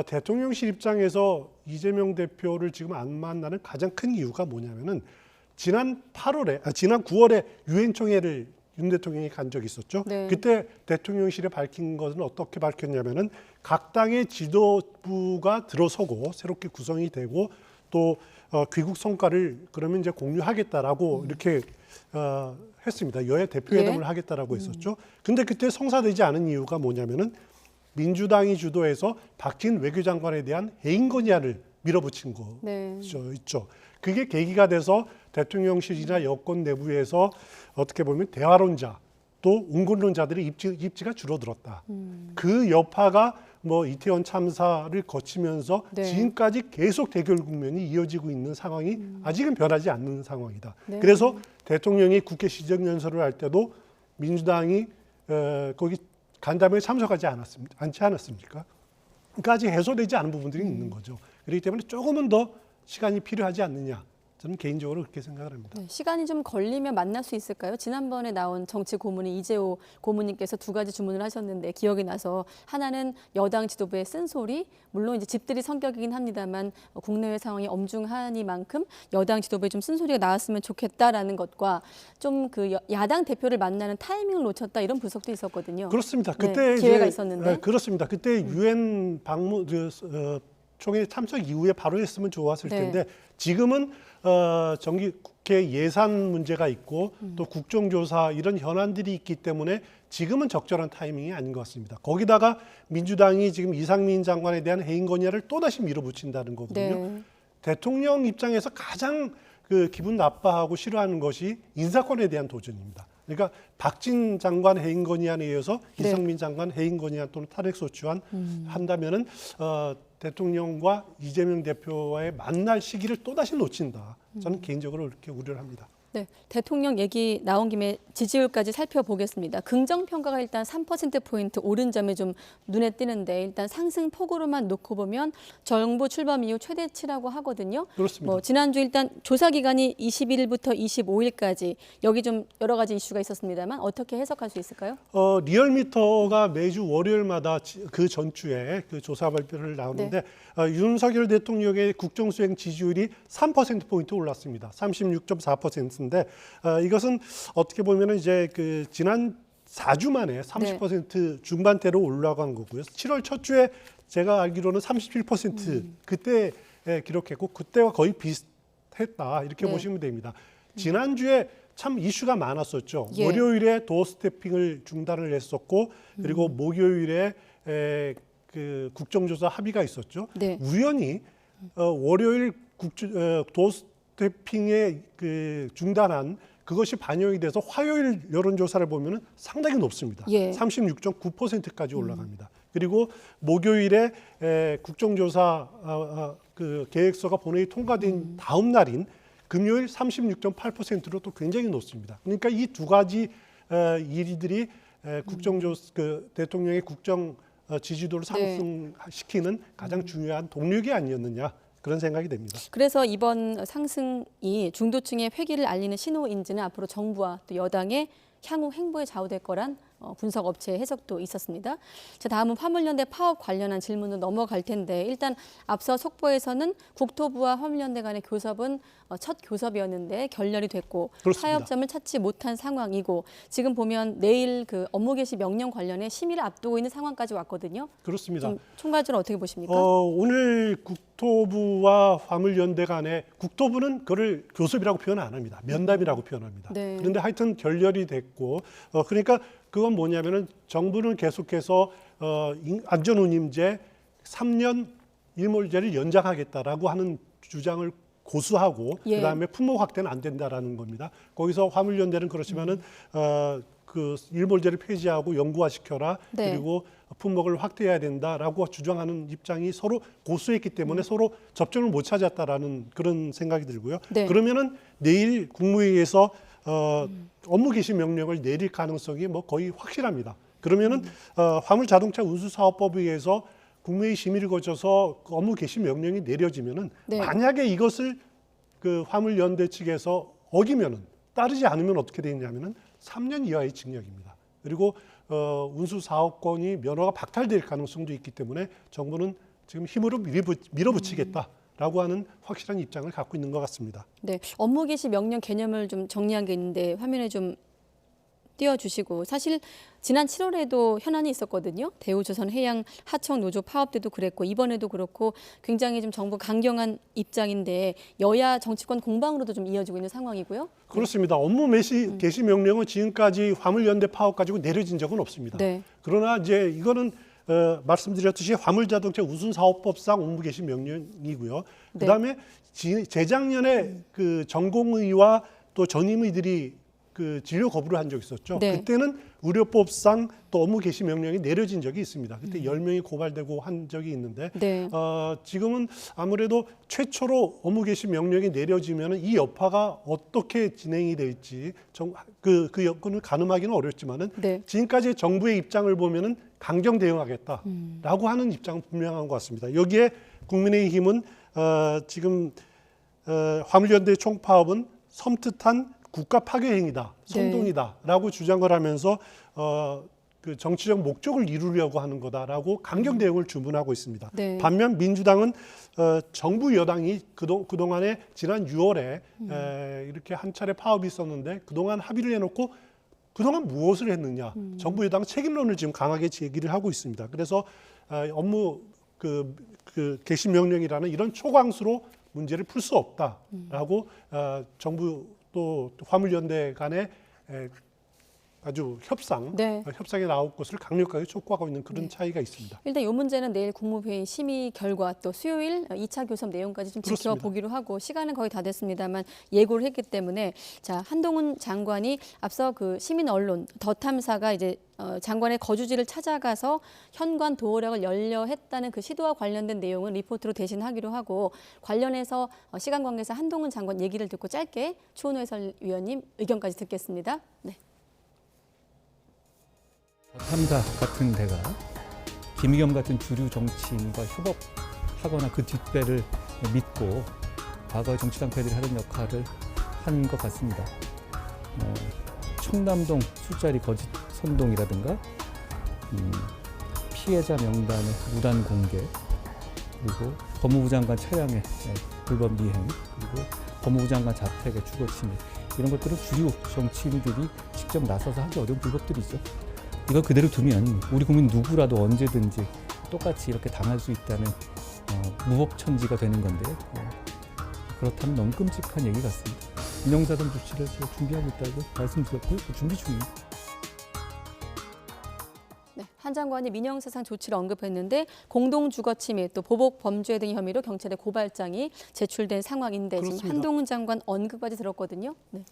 Speaker 23: 대통령실 입장에서 이재명 대표를 지금 안 만나는 가장 큰 이유가 뭐냐면은 지난 9월에 유엔총회를 윤 대통령이 간 적이 있었죠. 그때 대통령실에 밝힌 것은 어떻게 밝혔냐면은 각 당의 지도부가 들어서고 새롭게 구성이 되고 또 귀국 성과를 그러면 이제 공유하겠다라고 이렇게 했습니다. 여야 대표회담을 하겠다라고 했었죠. 근데 그때 성사되지 않은 이유가 뭐냐면은 민주당이 주도해서 박진 외교장관에 대한 해임 건의안을 밀어붙인 거죠. 있죠. 그게 계기가 돼서 대통령실이나 여권 내부에서 어떻게 보면 대화론자 또 운곤론자들의 입지가 줄어들었다. 그 여파가 뭐 이태원 참사를 거치면서 지금까지 계속 대결 국면이 이어지고 있는 상황이 아직은 변하지 않는 상황이다. 그래서 대통령이 국회 시정연설을 할 때도 민주당이 거기 간담회에 참석하지 않지 않았습니까? 그러니까 아직 해소되지 않은 부분들이 있는 거죠. 그렇기 때문에 조금은 더 시간이 필요하지 않느냐. 저는 개인적으로 그렇게 생각을 합니다.
Speaker 1: 네, 시간이 좀 걸리면 만날 수 있을까요? 지난번에 나온 정치 고문인 이재호 고문님께서 두 가지 주문을 하셨는데 기억이 나서 하나는 여당 지도부의 쓴소리, 물론 이제 집들이 성격이긴 합니다만 국내외 상황이 엄중하니만큼 여당 지도부에 좀 쓴소리가 나왔으면 좋겠다라는 것과 좀 그 야당 대표를 만나는 타이밍을 놓쳤다 이런 분석도 있었거든요.
Speaker 23: 그렇습니다. 그때
Speaker 1: 기회가 있었는데.
Speaker 23: 그렇습니다. 그때 유엔 방문 총회 참석 이후에 바로 했으면 좋았을 텐데 지금은 정기 국회 예산 문제가 있고 또 국정조사 이런 현안들이 있기 때문에 지금은 적절한 타이밍이 아닌 것 같습니다. 거기다가 민주당이 지금 이상민 장관에 대한 해임 건의안을 또다시 밀어붙인다는 거거든요. 대통령 입장에서 가장 그 기분 나빠하고 싫어하는 것이 인사권에 대한 도전입니다. 그러니까 박진 장관 해임 건의안에 이어서 이상민 장관 해임 건의안 또는 탄핵소추안 한다면은 대통령과 이재명 대표와의 만날 시기를 또다시 놓친다. 저는 개인적으로 그렇게 우려를 합니다.
Speaker 1: 네, 대통령 얘기 나온 김에 지지율까지 살펴보겠습니다. 긍정평가가 일단 3%포인트 오른 점이 좀 눈에 띄는데 일단 상승폭으로만 놓고 보면 정부 출범 이후 최대치라고 하거든요.
Speaker 23: 그렇습니다.
Speaker 1: 뭐 지난주 일단 조사 기간이 21일부터 25일까지 여기 좀 여러 가지 이슈가 있었습니다만 어떻게 해석할 수 있을까요?
Speaker 23: 리얼미터가 매주 월요일마다 그 전주에 그 조사 발표를 나오는데 윤석열 대통령의 국정수행 지지율이 3%포인트 올랐습니다. 36.4%. 인데 이것은 어떻게 보면 이제 그 지난 4주 만에 30% 중반대로 올라간 거고요. 7월 첫 주에 제가 알기로는 37% 그때 기록했고 그때와 거의 비슷했다 이렇게 보시면 됩니다. 지난주에 참 이슈가 많았었죠. 월요일에 도어 스태핑을 중단을 했었고 그리고 목요일에 그 국정조사 합의가 있었죠. 우연히 월요일 도어 스태핑의 그 중단한 그것이 반영이 돼서 화요일 여론조사를 보면 상당히 높습니다. 36.9%까지 올라갑니다. 그리고 목요일에 국정조사 그 계획서가 본회의 통과된 다음 날인 금요일 36.8%로 또 굉장히 높습니다. 그러니까 이 두 가지 일들이 그 대통령의 국정 지지도를 상승시키는 가장 중요한 동력이 아니었느냐. 그런 생각이 됩니다.
Speaker 1: 그래서 이번 상승이 중도층의 회귀를 알리는 신호인지는 앞으로 정부와 또 여당의 향후 행보에 좌우될 거란 분석 업체의 해석도 있었습니다. 자, 다음은 화물연대 파업 관련한 질문으로 넘어갈 텐데 일단 앞서 속보에서는 국토부와 화물연대 간의 교섭은 첫 교섭이었는데 결렬이 됐고 타협점을 찾지 못한 상황이고 지금 보면 내일 그 업무 개시 명령 관련해 심의를 앞두고 있는 상황까지 왔거든요.
Speaker 23: 그렇습니다.
Speaker 1: 좀 총괄적으로 어떻게 보십니까?
Speaker 23: 오늘 국토부와 화물연대 간에 국토부는 그걸 교섭이라고 표현 안 합니다. 면담이라고 표현합니다. 그런데 하여튼 결렬이 됐고 그러니까 그건 뭐냐면은 정부는 계속해서 안전운임제 3년 일몰제를 연장하겠다라고 하는 주장을 고수하고 그다음에 품목 확대는 안 된다라는 겁니다. 거기서 화물연대는 그렇지만은 그 일몰제를 폐지하고 영구화시켜라 그리고 품목을 확대해야 된다라고 주장하는 입장이 서로 고수했기 때문에 서로 접점을 못 찾았다라는 그런 생각이 들고요. 그러면은 내일 국무회의에서 업무 개시 명령을 내릴 가능성이 뭐 거의 확실합니다. 그러면은 화물자동차 운수사업법에 의해서 국무회의 심의를 거쳐서 그 업무 개시 명령이 내려지면은 만약에 이것을 그 화물연대 측에서 어기면은 따르지 않으면 어떻게 되느냐면은 3년 이하의 징역입니다. 그리고 운수사업권이 면허가 박탈될 가능성도 있기 때문에 정부는 지금 힘으로 밀어붙이겠다라고 하는 확실한 입장을 갖고 있는 것 같습니다.
Speaker 1: 네, 업무 개시 명령 개념을 좀 정리한 게 있는데 화면에 좀 띄워주시고 사실 지난 7월에도 현안이 있었거든요. 대우조선해양 하청 노조 파업 때도 그랬고 이번에도 그렇고 굉장히 좀 정부 강경한 입장인데 여야 정치권 공방으로도 좀 이어지고 있는 상황이고요.
Speaker 23: 그렇습니다. 업무 개시 명령은 지금까지 화물연대 파업 가지고 내려진 적은 없습니다. 그러나 이제 이거는 말씀드렸듯이 화물자동차 우선사업법상 업무 개시 명령이고요. 그다음에 재작년에 그 전공의와 또 전임의들이 그 진료 거부를 한 적이 있었죠. 그때는 의료법상 또 업무 개시 명령이 내려진 적이 있습니다. 그때 10명이 고발되고 한 적이 있는데 지금은 아무래도 최초로 업무 개시 명령이 내려지면 이 여파가 어떻게 진행이 될지 그 여건을 가늠하기는 어렵지만은 지금까지 정부의 입장을 보면은 강경 대응하겠다라고 하는 입장은 분명한 것 같습니다. 여기에 국민의힘은 지금 화물연대 총파업은 섬뜩한 국가 파괴 행위다, 선동이다라고 주장을 하면서 그 정치적 목적을 이루려고 하는 거다라고 강경 대응을 주문하고 있습니다. 반면 민주당은 정부 여당이 그동안에 지난 6월에 이렇게 한 차례 파업이 있었는데 그동안 합의를 해놓고 그동안 무엇을 했느냐, 정부 여당 책임론을 지금 강하게 제기를 하고 있습니다. 그래서 업무 그 개시 명령이라는 이런 초강수로 문제를 풀 수 없다라고 정부 또 화물연대 간의 아주 협상에 나올 것을 강력하게 촉구하고 있는 그런 차이가 있습니다.
Speaker 1: 일단 이 문제는 내일 국무회의 심의 결과 또 수요일 2차 교섭 내용까지 좀 지켜보기로 하고 시간은 거의 다 됐습니다만 예고를 했기 때문에 자 한동훈 장관이 앞서 그 시민 언론 더 탐사가 이제 장관의 거주지를 찾아가서 현관 도어락을 열려 했다는 그 시도와 관련된 내용은 리포트로 대신하기로 하고 관련해서 시간 관계상 한동훈 장관 얘기를 듣고 짧게 추은호 해설위원님 의견까지 듣겠습니다. 네.
Speaker 7: 탐사 같은 데가 김의겸 같은 주류 정치인과 협업하거나 그 뒷배를 믿고 과거의 정치당패들이 하던 역할을 한 것 같습니다. 청남동 술자리 거짓 선동이라든가 피해자 명단의 무단 공개, 그리고 법무부 장관 차량의 불법 미행, 그리고 법무부 장관 자택의 주거 침해, 이런 것들은 주류 정치인들이 직접 나서서 하기 어려운 불법들이죠. 이걸 그대로 두면 우리 국민 누구라도 언제든지 똑같이 이렇게 당할 수 있다는 무법천지가 되는 건데요. 그렇다면 너무 끔찍한 얘기 같습니다. 민영사단 조치를 제가 준비하고 있다고 말씀드렸고요. 준비 중입니다.
Speaker 1: 네, 한 장관이 민영사상 조치를 언급했는데 공동주거침해 또 보복 범죄 등 혐의로 경찰에 고발장이 제출된 상황인데 그렇습니다. 지금 한동훈 장관 언급까지 들었거든요. 네.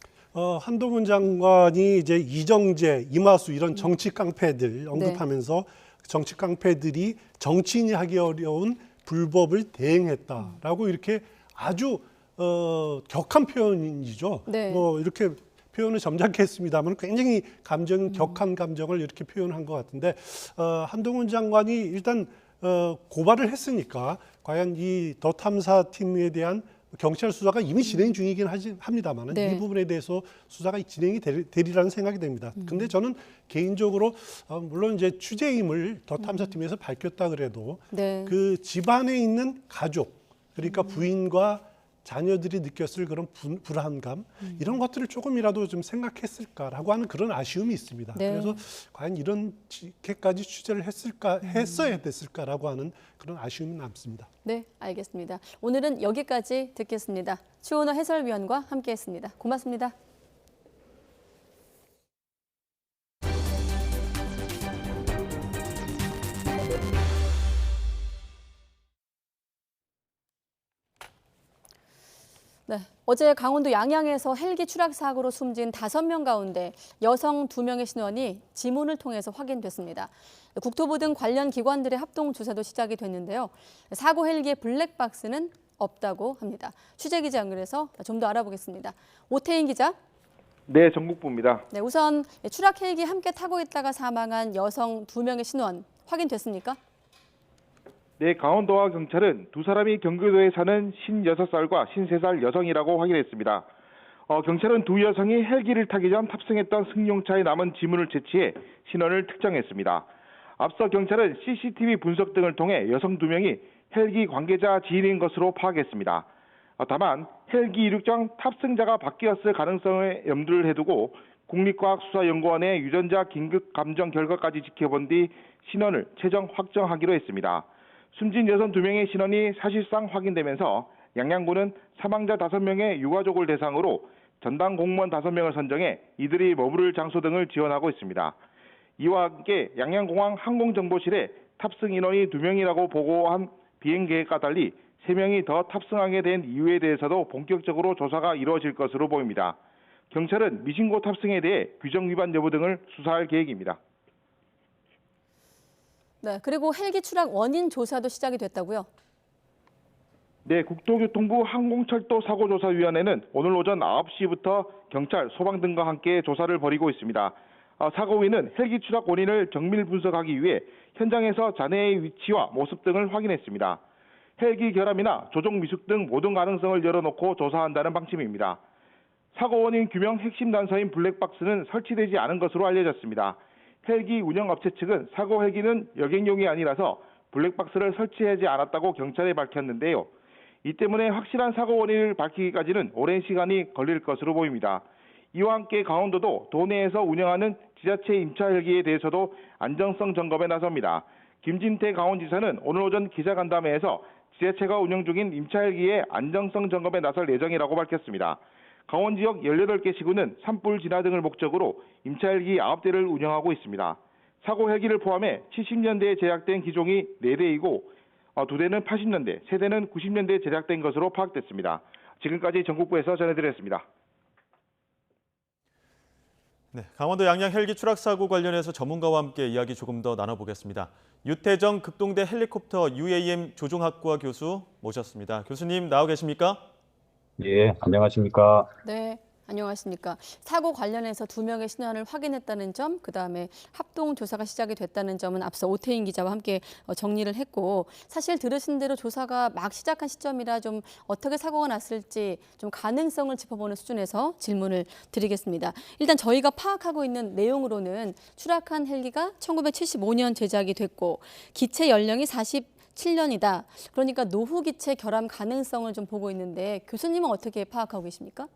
Speaker 23: 한동훈 장관이 이제 이정재, 이마수 이런 정치 깡패들 언급하면서 정치 깡패들이 정치인이 하기 어려운 불법을 대행했다라고 이렇게 아주 격한 표현이죠. 뭐 이렇게 표현을 점잖게 했습니다만 굉장히 격한 감정을 이렇게 표현한 것 같은데 한동훈 장관이 일단 고발을 했으니까 과연 이 더 탐사팀에 대한 경찰 수사가 이미 진행 중이긴 합니다만 이 부분에 대해서 수사가 진행이 되리라는 생각이 됩니다. 근데 저는 개인적으로 물론 이제 취재임을 더 탐사팀에서 밝혔다 그래도 그 집안에 있는 가족, 그러니까 부인과 자녀들이 느꼈을 그런 불안감 이런 것들을 조금이라도 좀 생각했을까라고 하는 그런 아쉬움이 있습니다. 그래서 과연 이렇게까지 취재를 했어야 됐을까라고 하는 그런 아쉬움이 남습니다.
Speaker 1: 네, 알겠습니다. 오늘은 여기까지 듣겠습니다. 추은호 해설위원과 함께했습니다. 고맙습니다. 네, 어제 강원도 양양에서 헬기 추락 사고로 숨진 5명 가운데 여성 2명의 신원이 지문을 통해서 확인됐습니다. 국토부 등 관련 기관들의 합동 조사도 시작이 됐는데요. 사고 헬기의 블랙박스는 없다고 합니다. 취재기자 연결해서 좀 더 알아보겠습니다. 오태인 기자.
Speaker 11: 네, 전국부입니다.
Speaker 1: 네, 우선 추락 헬기 함께 타고 있다가 사망한 여성 2명의 신원 확인됐습니까?
Speaker 11: 네, 강원도와 경찰은 두 사람이 경기도에 사는 56살과 53살 여성이라고 확인했습니다. 경찰은 두 여성이 헬기를 타기 전 탑승했던 승용차에 남은 지문을 채취해 신원을 특정했습니다. 앞서 경찰은 CCTV 분석 등을 통해 여성 2명이 헬기 관계자 지인인 것으로 파악했습니다. 다만 헬기 이륙장 탑승자가 바뀌었을 가능성에 염두를 해두고 국립과학수사연구원의 유전자 긴급 감정 결과까지 지켜본 뒤 신원을 최종 확정하기로 했습니다. 숨진 여성 2명의 신원이 사실상 확인되면서 양양군은 사망자 5명의 유가족을 대상으로 전담 공무원 5명을 선정해 이들이 머무를 장소 등을 지원하고 있습니다. 이와 함께 양양공항 항공정보실에 탑승 인원이 2명이라고 보고한 비행 계획과 달리 3명이 더 탑승하게 된 이유에 대해서도 본격적으로 조사가 이루어질 것으로 보입니다. 경찰은 미신고 탑승에 대해 규정 위반 여부 등을 수사할 계획입니다.
Speaker 1: 네, 그리고 헬기 추락 원인 조사도 시작이 됐다고요?
Speaker 11: 네, 국토교통부 항공철도사고조사위원회는 오늘 오전 9시부터 경찰, 소방 등과 함께 조사를 벌이고 있습니다. 사고위는 헬기 추락 원인을 정밀 분석하기 위해 현장에서 잔해의 위치와 모습 등을 확인했습니다. 헬기 결함이나 조종 미숙 등 모든 가능성을 열어놓고 조사한다는 방침입니다. 사고 원인 규명 핵심 단서인 블랙박스는 설치되지 않은 것으로 알려졌습니다. 헬기 운영업체 측은 사고 헬기는 여객용이 아니라서 블랙박스를 설치하지 않았다고 경찰에 밝혔는데요. 이 때문에 확실한 사고 원인을 밝히기까지는 오랜 시간이 걸릴 것으로 보입니다. 이와 함께 강원도도 도내에서 운영하는 지자체 임차 헬기에 대해서도 안정성 점검에 나섭니다. 김진태 강원지사는 오늘 오전 기자간담회에서 지자체가 운영 중인 임차 헬기의 안정성 점검에 나설 예정이라고 밝혔습니다. 강원 지역 18개 시군은 산불 진화 등을 목적으로 임차 헬기 9대를 운영하고 있습니다. 사고 헬기를 포함해 70년대에 제작된 기종이 4대이고 2대는 80년대, 3대는 90년대에 제작된 것으로 파악됐습니다. 지금까지 전국부에서 전해드렸습니다.
Speaker 2: 네, 강원도 양양 헬기 추락 사고 관련해서 전문가와 함께 이야기 조금 더 나눠보겠습니다. 유태정 극동대 헬리콥터 UAM 조종학과 교수 모셨습니다. 교수님 나와 계십니까?
Speaker 13: 예, 안녕하십니까?
Speaker 1: 네, 안녕하십니까. 사고 관련해서 2명의 신원을 확인했다는 점, 그다음에 합동 조사가 시작이 됐다는 점은 앞서 오태인 기자와 함께 정리를 했고, 사실 들으신 대로 조사가 막 시작한 시점이라 좀 어떻게 사고가 났을지 좀 가능성을 짚어보는 수준에서 질문을 드리겠습니다. 일단 저희가 파악하고 있는 내용으로는 추락한 헬기가 1975년 제작이 됐고 기체 연령이 47년이다. 그러니까 노후 기체 결함 가능성을 좀 보고 있는데 교수님은 어떻게 파악하고 계십니까?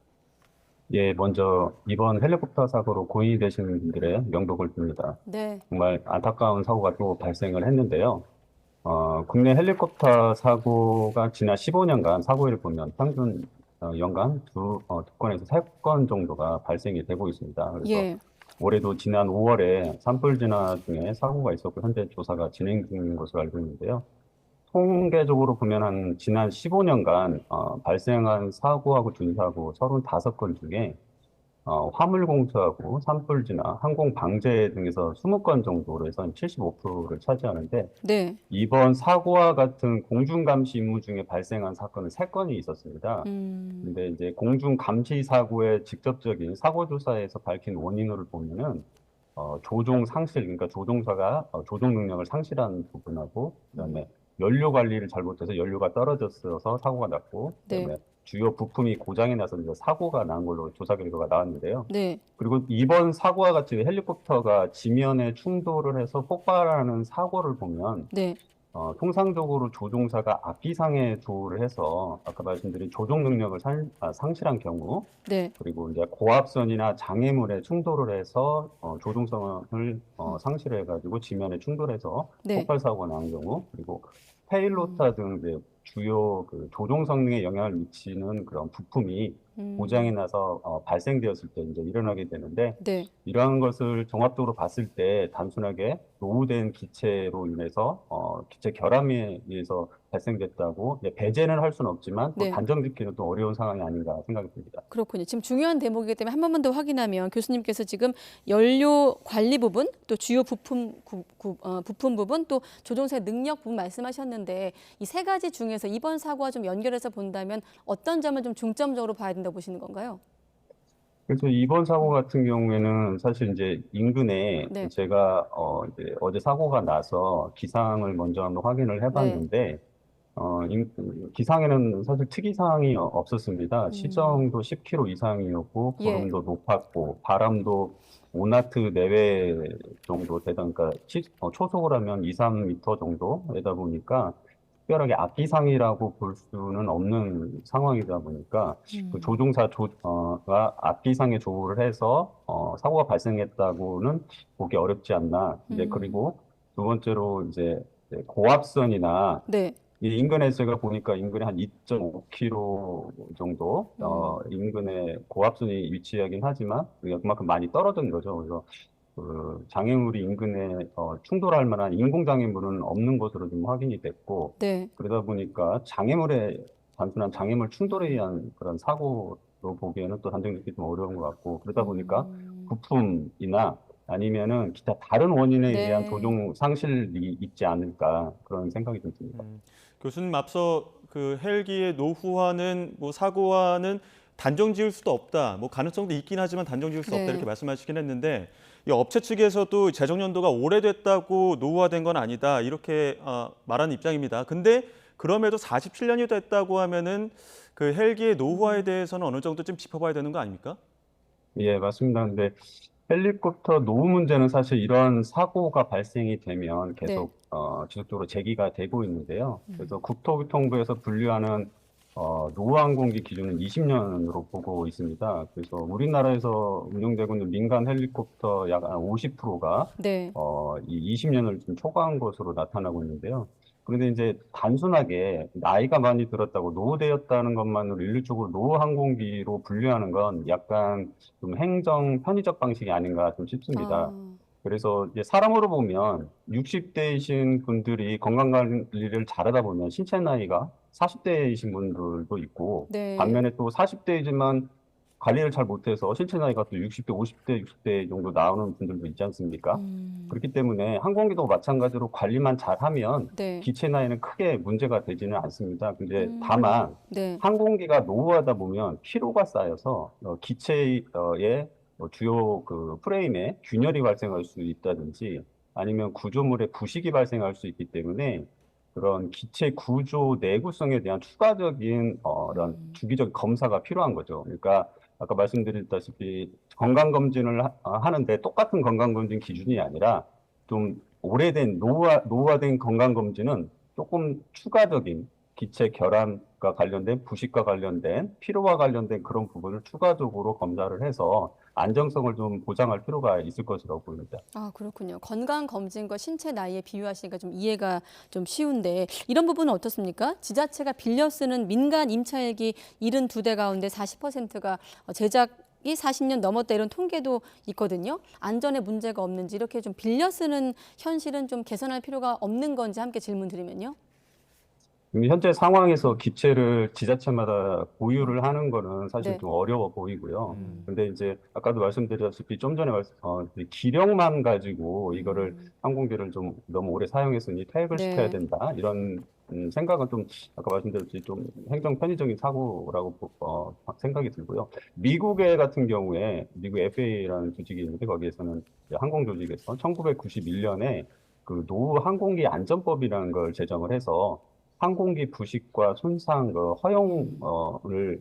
Speaker 13: 예, 먼저 이번 헬리콥터 사고로 고인이 되신 분들의 명복을 빕니다.
Speaker 1: 네.
Speaker 13: 정말 안타까운 사고가 또 발생을 했는데요. 국내 헬리콥터 사고가 지난 15년간 사고를 보면 평균 연간 두 건에서 3건 정도가 발생이 되고 있습니다. 그래서
Speaker 1: 예.
Speaker 13: 올해도 지난 5월에 산불 진화 중에 사고가 있었고 현재 조사가 진행 중인 것으로 알고 있는데요. 통계적으로 보면 한 지난 15년간 발생한 사고하고 준사고 35건 중에 화물 공투하고 산불 진화, 항공 방제 등에서 20건 정도로 해서 한 75%를 차지하는데
Speaker 1: 네.
Speaker 13: 이번 사고와 같은 공중 감시 임무 중에 발생한 사건은 3건이 있었습니다. 근데 이제 공중 감시 사고의 직접적인 사고 조사에서 밝힌 원인으로 보면은 조종 상실, 그러니까 조종사가 조종 능력을 상실한 부분하고 그다음에 연료 관리를 잘못해서 연료가 떨어졌어서 사고가 났고 그다음에 주요 부품이 고장이 나서 이제 사고가 난 걸로 조사 결과가 나왔는데요.
Speaker 1: 네.
Speaker 13: 그리고 이번 사고와 같이 헬리콥터가 지면에 충돌을 해서 폭발하는 사고를 보면
Speaker 1: 네.
Speaker 13: 통상적으로 조종사가 앞비상에 조우를 해서 아까 말씀드린 조종 능력을 상실한 경우
Speaker 1: 네.
Speaker 13: 그리고 이제 고압선이나 장애물에 충돌을 해서 조종성을 상실해가지고 지면에 충돌해서
Speaker 1: 네.
Speaker 13: 폭발 사고가 나는 경우 그리고 페일로타 등 이제 주요 그 조종 성능에 영향을 미치는 그런 부품이 고장이 나서 발생되었을 때 이제 일어나게 되는데
Speaker 1: 네.
Speaker 13: 이러한 것을 종합적으로 봤을 때 단순하게 노후된 기체로 인해서 기체 결함에 의해서 발생됐다고 배제는 할 수는 없지만 또
Speaker 1: 네.
Speaker 13: 단정짓기는 또 어려운 상황이 아닌가 생각이 듭니다.
Speaker 1: 그렇군요. 지금 중요한 대목이기 때문에 한 번만 더 확인하면 교수님께서 지금 연료 관리 부분, 또 주요 부품 부분, 또 조종사의 능력 부분 말씀하셨는데 이 3가지 중에서 이번 사고와 좀 연결해서 본다면 어떤 점을 좀 중점적으로 봐야 된다고 보시는 건가요?
Speaker 13: 그래서 이번 사고 같은 경우에는 사실 이제 인근에
Speaker 1: 네.
Speaker 13: 제가 이제 어제 사고가 나서 기상을 먼저 한번 확인을 해봤는데 기상에는 사실 특이 사항이 없었습니다. 시정도 10km 이상이었고 구름도 높았고 바람도 5나트 내외 정도 되다 보니까 초속을 하면 2, 3m 정도되다 보니까 특별하게 앞비상이라고 볼 수는 없는 상황이다 보니까 그 조종사가 앞비상에 조우를 해서 사고가 발생했다고는 보기 어렵지 않나. 이제 그리고 두 번째로 이제 고압선이나
Speaker 1: 네.
Speaker 13: 이 인근에 제가 보니까 인근에 한 2.5km 정도 인근에 고압선이 위치하긴 하지만 그만큼 많이 떨어진 거죠. 그래서 그 장애물이 인근에 충돌할 만한 인공 장애물은 없는 것으로 좀 확인이 됐고
Speaker 1: 네.
Speaker 13: 그러다 보니까 단순한 장애물 충돌에 의한 그런 사고로 보기에는 또 단정 짓기 좀 어려운 것 같고 그러다 보니까 부품이나 아니면은 기타 다른 원인에
Speaker 1: 네.
Speaker 13: 의한 조종 상실이 있지 않을까 그런 생각이 좀 듭니다.
Speaker 2: 교수님 앞서 그 헬기의 노후화는 뭐 사고와는 단정 지을 수도 없다. 뭐 가능성도 있긴 하지만 단정 지을 수 없다
Speaker 1: 네.
Speaker 2: 이렇게 말씀하시긴 했는데 이 업체 측에서도 재정 연도가 오래됐다고 노후화된 건 아니다 이렇게 말하는 입장입니다. 근데 그럼에도 47년이 됐다고 하면은 그 헬기의 노후화에 대해서는 어느 정도 좀 짚어봐야 되는 거 아닙니까?
Speaker 13: 예, 맞습니다. 근데 헬리콥터 노후 문제는 사실 이런 사고가 발생이 되면 계속 지속적으로 제기가 되고 있는데요. 그래서 국토교통부에서 분류하는 노후 항공기 기준은 20년으로 보고 있습니다. 그래서 우리나라에서 운용되고 있는 민간 헬리콥터 약 50%가
Speaker 1: 네.
Speaker 13: 이 20년을 좀 초과한 것으로 나타나고 있는데요. 그런데 이제 단순하게 나이가 많이 들었다고 노후되었다는 것만으로 일률적으로 노후 항공기로 분류하는 건 약간 좀 행정 편의적 방식이 아닌가 좀 싶습니다. 그래서 이제 사람으로 보면 60대이신 분들이 건강관리를 잘하다 보면 신체 나이가 40대이신 분들도 있고
Speaker 1: 네.
Speaker 13: 반면에 또 40대이지만 관리를 잘 못해서 신체 나이가 또 60대, 50대, 60대 정도 나오는 분들도 있지 않습니까? 그렇기 때문에 항공기도 마찬가지로 관리만 잘하면
Speaker 1: 네.
Speaker 13: 기체 나이는 크게 문제가 되지는 않습니다. 근데 다만
Speaker 1: 네.
Speaker 13: 항공기가 노후하다 보면 피로가 쌓여서 기체의 주요 그 프레임에 균열이 발생할 수 있다든지 아니면 구조물에 부식이 발생할 수 있기 때문에 그런 기체 구조 내구성에 대한 추가적인 이런 주기적 검사가 필요한 거죠. 그러니까 아까 말씀드렸다시피 건강검진을 하는데 똑같은 건강검진 기준이 아니라 좀 오래된 노후화된 건강검진은 조금 추가적인 기체 결함과 관련된 부식과 관련된 피로와 관련된 그런 부분을 추가적으로 검사를 해서 안정성을 좀 보장할 필요가 있을 것이라고 보입니다.
Speaker 1: 아, 그렇군요. 건강검진과 신체 나이에 비유하시니까 좀 이해가 좀 쉬운데 이런 부분은 어떻습니까? 지자체가 빌려 쓰는 민간 임차 헬기 72대 가운데 40%가 제작이 40년 넘었다 이런 통계도 있거든요. 안전에 문제가 없는지 이렇게 좀 빌려 쓰는 현실은 좀 개선할 필요가 없는 건지 함께 질문 드리면요.
Speaker 13: 현재 상황에서 기체를 지자체마다 보유를 하는 거는 사실
Speaker 1: 네.
Speaker 13: 좀 어려워 보이고요. 근데 이제 아까도 말씀드렸다시피 좀 전에 기력만 가지고 이거를 항공기를 좀 너무 오래 사용했으니 퇴역을
Speaker 1: 네.
Speaker 13: 시켜야 된다. 이런 생각은 좀 아까 말씀드렸듯이 좀 행정 편의적인 사고라고 생각이 들고요. 미국의 같은 경우에 미국 FAA라는 조직이 있는데 거기에서는 항공 조직에서 1991년에 그 노후 항공기 안전법이라는 걸 제정을 해서 항공기 부식과 손상 허용을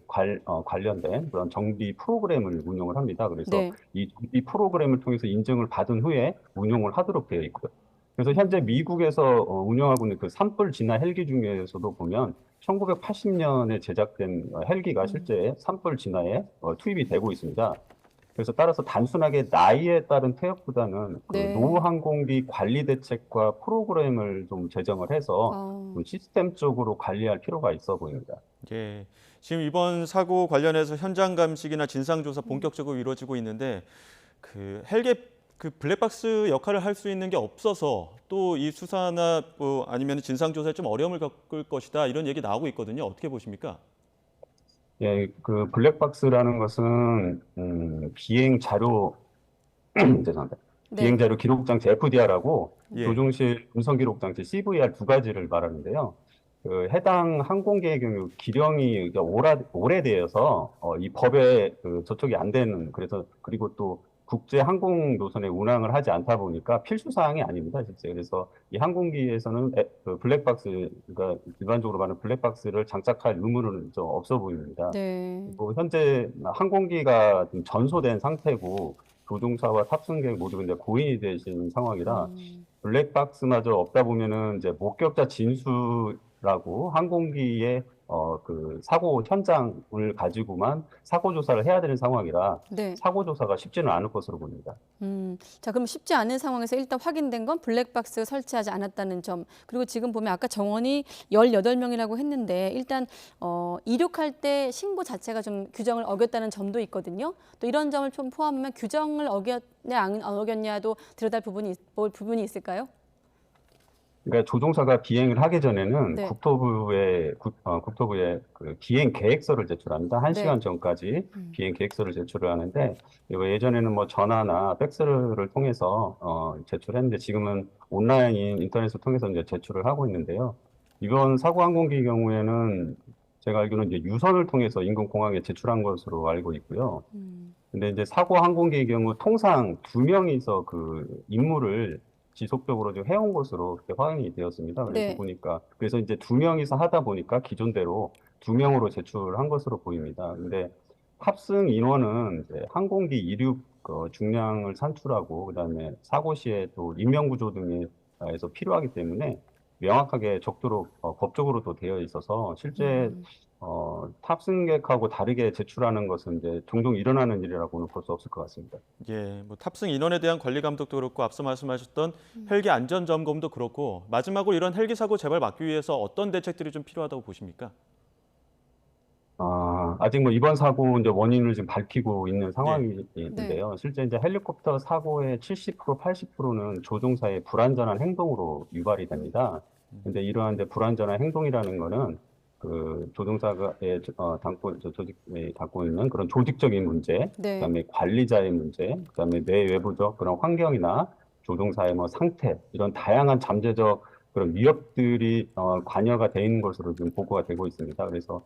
Speaker 13: 관련된 그런 정비 프로그램을 운용을 합니다. 그래서
Speaker 1: 네.
Speaker 13: 이 정비 프로그램을 통해서 인증을 받은 후에 운용을 하도록 되어 있고요. 그래서 현재 미국에서 운영하고 있는 그 산불 진화 헬기 중에서도 보면 1980년에 제작된 헬기가 실제 산불 진화에 투입이 되고 있습니다. 그래서 따라서 단순하게 나이에 따른 퇴역보다는 그
Speaker 1: 네.
Speaker 13: 노후 항공기 관리 대책과 프로그램을 좀 제정을 해서 좀 시스템적으로 관리할 필요가 있어 보입니다.
Speaker 2: 예. 지금 이번 사고 관련해서 현장 감식이나 진상 조사 본격적으로 이루어지고 있는데 그 헬기 그 블랙박스 역할을 할 수 있는 게 없어서 또 이 수사나 뭐 아니면 진상 조사에 좀 어려움을 겪을 것이다 이런 얘기 나오고 있거든요. 어떻게 보십니까?
Speaker 13: 예, 그 블랙박스라는 것은 비행 자료 죄송합니다.
Speaker 1: 네.
Speaker 13: 비행 자료 기록 장치 FDR하고
Speaker 2: 예.
Speaker 13: 조종실 음성 기록 장치 CVR 두 가지를 말하는데요. 그 해당 항공기의 경우 기령이 오래되어서 이 법에 그 저촉이 안 되는 그리고 또 국제 항공 노선에 운항을 하지 않다 보니까 필수 사항이 아닙니다, 실제. 그래서 이 항공기에서는 그 블랙박스, 그러니까 일반적으로 말하는 블랙박스를 장착할 의무는 좀 없어 보입니다.
Speaker 1: 네.
Speaker 13: 그리고 현재 항공기가 좀 전소된 상태고 조종사와 탑승객 모두 이제 고인이 되신 상황이라 블랙박스마저 없다 보면은 이제 목격자 진술하고 항공기의 그 사고 현장을 가지고만 사고 조사를 해야 되는 상황이라
Speaker 1: 네.
Speaker 13: 사고 조사가 쉽지는 않을 것으로 보입니다.
Speaker 1: 자, 그럼 쉽지 않은 상황에서 일단 확인된 건 블랙박스 설치하지 않았다는 점. 그리고 지금 보면 아까 정원이 18명이라고 했는데 일단 이륙할 때 신고 자체가 좀 규정을 어겼다는 점도 있거든요. 또 이런 점을 좀 포함하면 규정을 어겼냐 안 어겼냐도 들여다볼 부분이 있을까요?
Speaker 13: 그러니까 조종사가 비행을 하기 전에는
Speaker 1: 네.
Speaker 13: 국토부에 그 비행 계획서를 제출합니다. 1시간
Speaker 1: 네.
Speaker 13: 전까지 비행 계획서를 제출을 하는데 이거 예전에는 뭐 전화나 팩스를 통해서 제출했는데 지금은 온라인인 인터넷을 통해서 이제 제출을 하고 있는데요. 이번 사고 항공기의 경우에는 제가 알기로는 이제 유선을 통해서 인근공항에 제출한 것으로 알고 있고요. 근데 이제 사고 항공기의 경우 통상 2명이서 그 임무를 지속적으로 좀 해온 것으로 그렇게 확인이 되었습니다. 그래서
Speaker 1: 네.
Speaker 13: 보니까 그래서 이제 2명이서 하다 보니까 기존대로 2명으로 제출한 것으로 보입니다. 근데 탑승 인원은 이제 항공기 이륙 중량을 산출하고 그다음에 사고 시에 또 인명 구조 등에서 필요하기 때문에 명확하게 적도록 법적으로도 되어 있어서 실제 탑승객하고 다르게 제출하는 것은 이제 종종 일어나는 일이라고는 볼 수 없을 것 같습니다.
Speaker 2: 예, 뭐 탑승 인원에 대한 관리 감독도 그렇고 앞서 말씀하셨던 헬기 안전 점검도 그렇고 마지막으로 이런 헬기 사고 재발 막기 위해서 어떤 대책들이 좀 필요하다고 보십니까?
Speaker 13: 아직 뭐 이번 사고 이제 원인을 지금 밝히고 있는 상황인데요. 실제 이제 헬리콥터 사고의 70%, 80%는 조종사의 불안전한 행동으로 유발이 됩니다. 근데 이러한 이제 불안전한 행동이라는 거는 그 조종사의 담고 있는 그런 조직적인 문제,
Speaker 1: 네.
Speaker 13: 그다음에 관리자의 문제, 그다음에 내외부적 그런 환경이나 조종사의 뭐 상태 이런 다양한 잠재적 그런 위협들이 관여가 돼 있는 것으로 지금 보고가 되고 있습니다. 그래서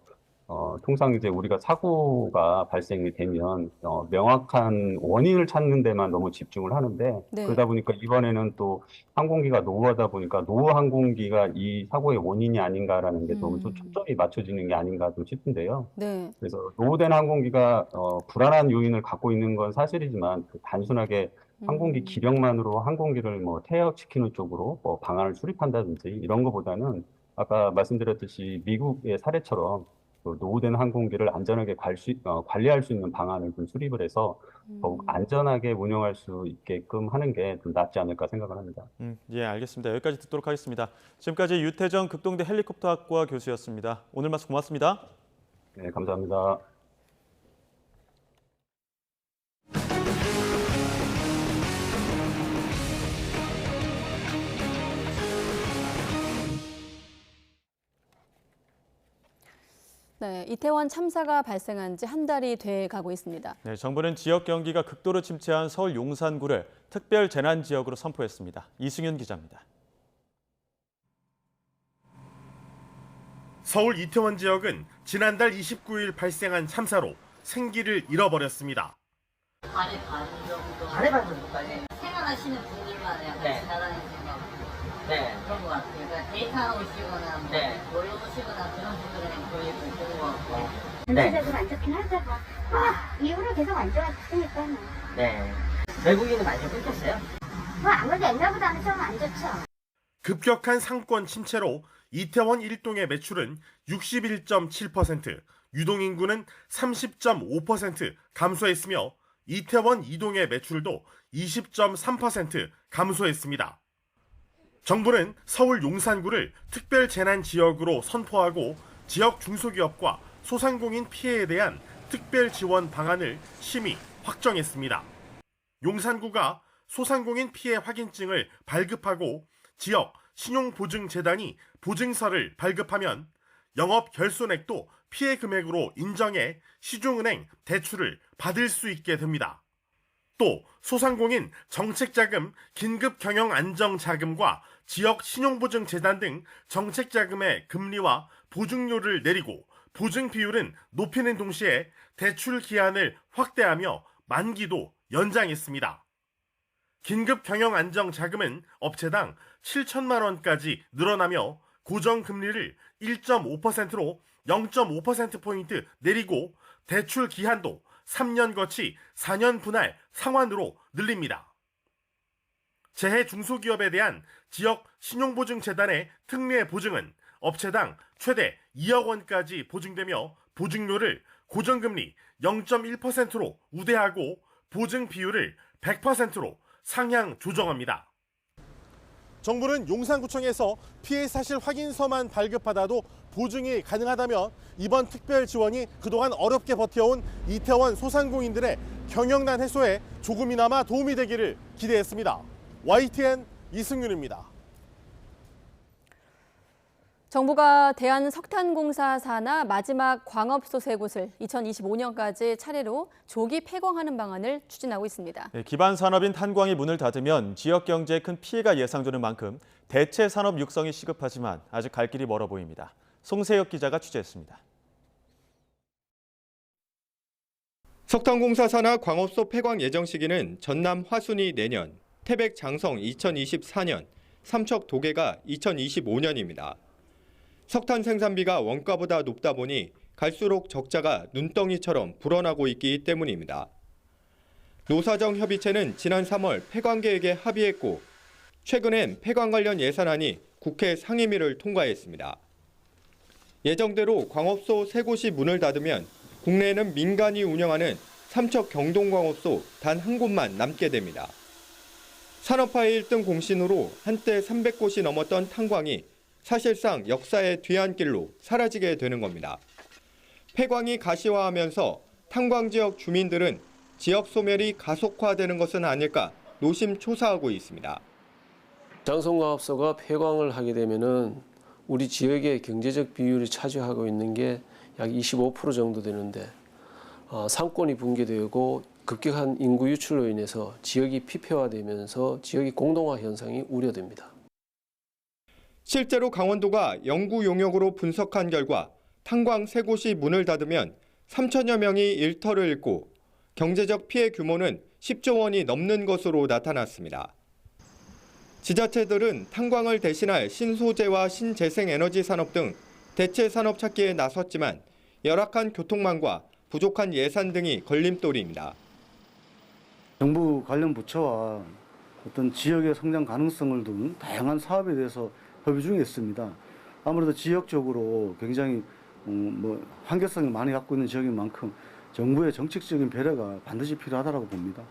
Speaker 13: 통상 이제 우리가 사고가 발생이 되면 명확한 원인을 찾는 데만 너무 집중을 하는데
Speaker 1: 네.
Speaker 13: 그러다 보니까 이번에는 또 항공기가 노후하다 보니까 노후 항공기가 이 사고의 원인이 아닌가라는 게 너무 좀 초점이 맞춰지는 게 아닌가 좀 싶은데요.
Speaker 1: 네.
Speaker 13: 그래서 노후된 항공기가 불안한 요인을 갖고 있는 건 사실이지만 그 단순하게 항공기 기력만으로 항공기를 뭐 퇴역시키는 쪽으로 뭐 방안을 수립한다든지 이런 것보다는 아까 말씀드렸듯이 미국의 사례처럼 노후된 항공기를 안전하게 관리할 수 있는 방안을 좀 수립을 해서 더욱 안전하게 운영할 수 있게끔 하는 게 좀 낫지 않을까 생각을 합니다.
Speaker 2: 예, 알겠습니다. 여기까지 듣도록 하겠습니다. 지금까지 유태정 극동대 헬리콥터학과 교수였습니다. 오늘 말씀 고맙습니다.
Speaker 13: 네, 감사합니다.
Speaker 1: 네, 이태원 참사가 발생한 지 한 달이 돼 가고 있습니다.
Speaker 2: 네, 정부는 지역 경기가 극도로 침체한 서울 용산구를 특별 재난 지역으로 선포했습니다. 이승윤 기자입니다.
Speaker 14: 서울 이태원 지역은 지난달 29일 발생한 참사로 생기를 잃어버렸습니다.
Speaker 15: 반의 반 정도까지 생활하시는 분들만 약간 지나다니시는 그런 것 같아요. 그러니까 데이트하고 오시거나 놀러 오시거나 그런 분들은 거의 보는 것 같고.
Speaker 17: 전체적으로 안 좋긴 하죠. 이후로 계속 안 좋았으니까.
Speaker 15: 네. 외국인은 많이 좀 끊겼어요?
Speaker 17: 아무래도 옛날보다는 좀 안 좋죠.
Speaker 14: 급격한 상권 침체로 이태원 1동의 매출은 61.7%, 유동인구는 30.5% 감소했으며 이태원 2동의 매출도 20.3% 감소했습니다. 정부는 서울 용산구를 특별 재난 지역으로 선포하고 지역 중소기업과 소상공인 피해에 대한 특별 지원 방안을 심의 확정했습니다. 용산구가 소상공인 피해 확인증을 발급하고 지역 신용보증재단이 보증서를 발급하면 영업 결손액도 피해 금액으로 인정해 시중은행 대출을 받을 수 있게 됩니다. 또 소상공인 정책자금, 긴급경영안정자금과 지역 신용보증재단 등 정책자금의 금리와 보증료를 내리고 보증 비율은 높이는 동시에 대출 기한을 확대하며 만기도 연장했습니다. 긴급경영안정자금은 업체당 7천만 원까지 늘어나며 고정금리를 1.5%로 0.5%포인트 내리고 대출 기한도 3년 거치 4년 분할 상환으로 늘립니다. 재해 중소기업에 대한 지역 신용보증재단의 특례 보증은 업체당 최대 2억 원까지 보증되며 보증료를 고정금리 0.1%로 우대하고 보증 비율을 100%로 상향 조정합니다. 정부는 용산구청에서 피해 사실 확인서만 발급받아도 보증이 가능하다면 이번 특별 지원이 그동안 어렵게 버텨온 이태원 소상공인들의 경영난 해소에 조금이나마 도움이 되기를 기대했습니다. YTN 이승윤입니다.
Speaker 1: 정부가 대한석탄공사 산하 마지막 광업소 3곳을 2025년까지 차례로 조기 폐광하는 방안을 추진하고 있습니다.
Speaker 2: 기반 산업인 탄광이 문을 닫으면 지역 경제에 큰 피해가 예상되는 만큼 대체 산업 육성이 시급하지만 아직 갈 길이 멀어 보입니다. 송세혁 기자가 취재했습니다.
Speaker 16: 석탄공사 산하 광업소 폐광 예정 시기는 전남 화순이 내년, 태백 장성 2024년, 삼척 도계가 2025년입니다. 석탄 생산비가 원가보다 높다 보니 갈수록 적자가 눈덩이처럼 불어나고 있기 때문입니다. 노사정 협의체는 지난 3월 폐광 계획에 합의했고 최근엔 폐광 관련 예산안이 국회 상임위를 통과했습니다. 예정대로 광업소 3곳이 문을 닫으면 국내에는 민간이 운영하는 삼척 경동광업소 단 한 곳만 남게 됩니다. 산업화의 1등 공신으로 한때 300곳이 넘었던 탄광이 사실상 역사의 뒤안길로 사라지게 되는 겁니다. 폐광이 가시화하면서 탄광 지역 주민들은 지역 소멸이 가속화되는 것은 아닐까 노심초사하고 있습니다.
Speaker 18: 장성광업소가 폐광을 하게 되면은 우리 지역의 경제적 비율이 차지하고 있는 게 약 25% 정도 되는데 상권이 붕괴되고 급격한 인구 유출로 인해서 지역이 피폐화되면서 지역의 공동화 현상이 우려됩니다.
Speaker 16: 실제로 강원도가 연구 용역으로 분석한 결과 탄광 3곳이 문을 닫으면 3천여 명이 일터를 잃고 경제적 피해 규모는 10조 원이 넘는 것으로 나타났습니다. 지자체들은 탄광을 대신할 신소재와 신재생에너지 산업 등 대체 산업 찾기에 나섰지만 열악한 교통망과 부족한 예산 등이 걸림돌입니다.
Speaker 12: 정부 관련 부처와 어떤 지역의 성장 가능성을 둔 다양한 사업에 대해서 협의 중에 있습니다. 아무래도 지역적으로 굉장히 한계성을 많이 갖고 있는 지역인 만큼 정부의 정책적인 배려가 반드시 필요하다고 봅니다.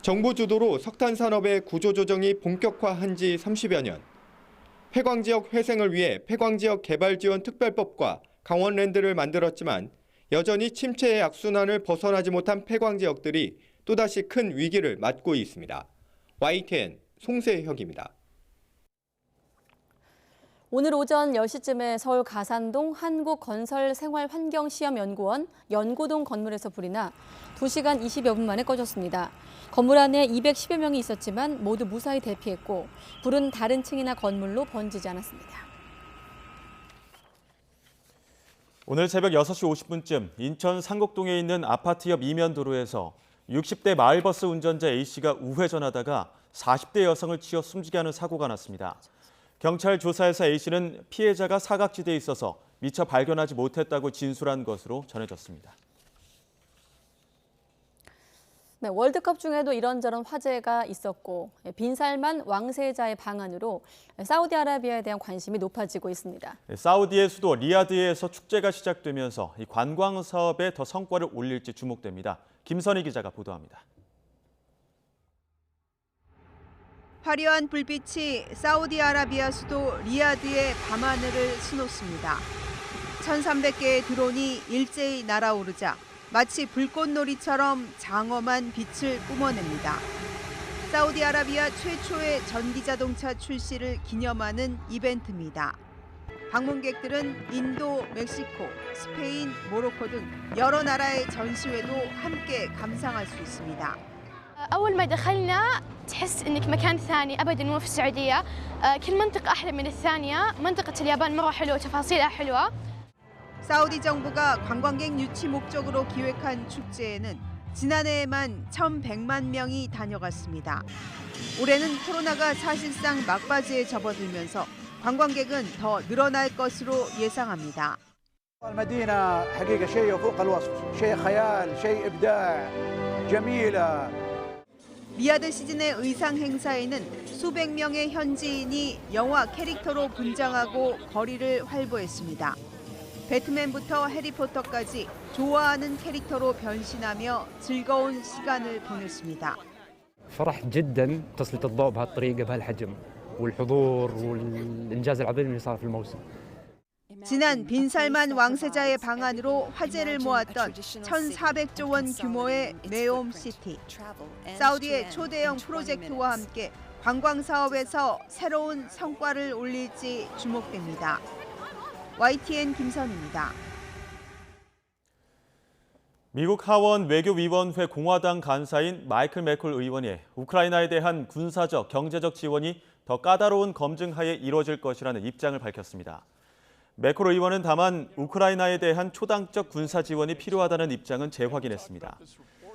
Speaker 16: 정부 주도로 석탄 산업의 구조조정이 본격화한 지 30여 년. 폐광 지역 회생을 위해 폐광 지역 개발 지원 특별법과 강원랜드를 만들었지만 여전히 침체의 악순환을 벗어나지 못한 폐광 지역들이 또다시 큰 위기를 맞고 있습니다. YTN 송세혁입니다.
Speaker 1: 오늘 오전 10시쯤에 서울 가산동 한국건설생활환경시험연구원 연고동 건물에서 불이 나 2시간 20여 분 만에 꺼졌습니다. 건물 안에 210여 명이 있었지만 모두 무사히 대피했고 불은 다른 층이나 건물로 번지지 않았습니다.
Speaker 2: 오늘 새벽 6시 50분쯤 인천 상곡동에 있는 아파트 옆 이면도로에서 60대 마을버스 운전자 A씨가 우회전하다가 40대 여성을 치어 숨지게 하는 사고가 났습니다. 경찰 조사에서 A씨는 피해자가 사각지대에 있어서 미처 발견하지 못했다고 진술한 것으로 전해졌습니다.
Speaker 1: 네, 월드컵 중에도 이런저런 화제가 있었고 빈살만 왕세자의 방한으로 사우디아라비아에 대한 관심이 높아지고 있습니다.
Speaker 2: 사우디의 수도 리야드에서 축제가 시작되면서 이 관광 사업에 더 성과를 올릴지 주목됩니다. 김선희 기자가 보도합니다.
Speaker 20: 화려한 불빛이 사우디아라비아 수도 리야드의 밤하늘을 수놓습니다. 1,300개의 드론이 일제히 날아오르자 마치 불꽃놀이처럼 장엄한 빛을 뿜어냅니다. 사우디아라비아 최초의 전기자동차 출시를 기념하는 이벤트입니다. 방문객들은 인도, 멕시코, 스페인, 모로코 등 여러 나라의 전시회도 함께 감상할 수 있습니다.
Speaker 24: أول ما دخلنا تحس إنك مكان ثاني أبداً مو في السعودية كل منطقة أحلى من الثانية منطقة اليابان مرة حلوة تفاصيلها حلوة
Speaker 20: 사우디 정부가 관광객 유치 목적으로 기획한 축제에는 지난해에만 1,100만 명이 다녀갔습니다. 올해는 코로나가 사실상 막바지에 접어들면서 관광객은 더 늘어날 것으로 예상합니다.
Speaker 25: المدينة حقيقة شيء فوق الوصف، شيء خيال، شيء إبداع، جميلة.
Speaker 20: 미아드 시즌의 의상 행사에는 수백 명의 현지인이 영화 캐릭터로 분장하고 거리를 활보했습니다. 배트맨부터 해리포터까지 좋아하는 캐릭터로 변신하며 즐거운 시간을 보냈습니다.
Speaker 3: فرح جدا تسليط الضوء بهالطريقه بهالحجم والحضور والانجاز العظيم اللي صار في الموسم.
Speaker 20: 지난 빈살만 왕세자의 방안으로 화제를 모았던 1,400조 원 규모의 네옴시티. 사우디의 초대형 프로젝트와 함께 관광 사업에서 새로운 성과를 올릴지 주목됩니다. YTN 김선입니다.
Speaker 2: 미국 하원 외교위원회 공화당 간사인 마이클 매콜 의원이 우크라이나에 대한 군사적, 경제적 지원이 더 까다로운 검증하에 이루어질 것이라는 입장을 밝혔습니다. 매콜 의원은 다만 우크라이나에 대한 초당적 군사 지원이 필요하다는 입장은 재확인했습니다.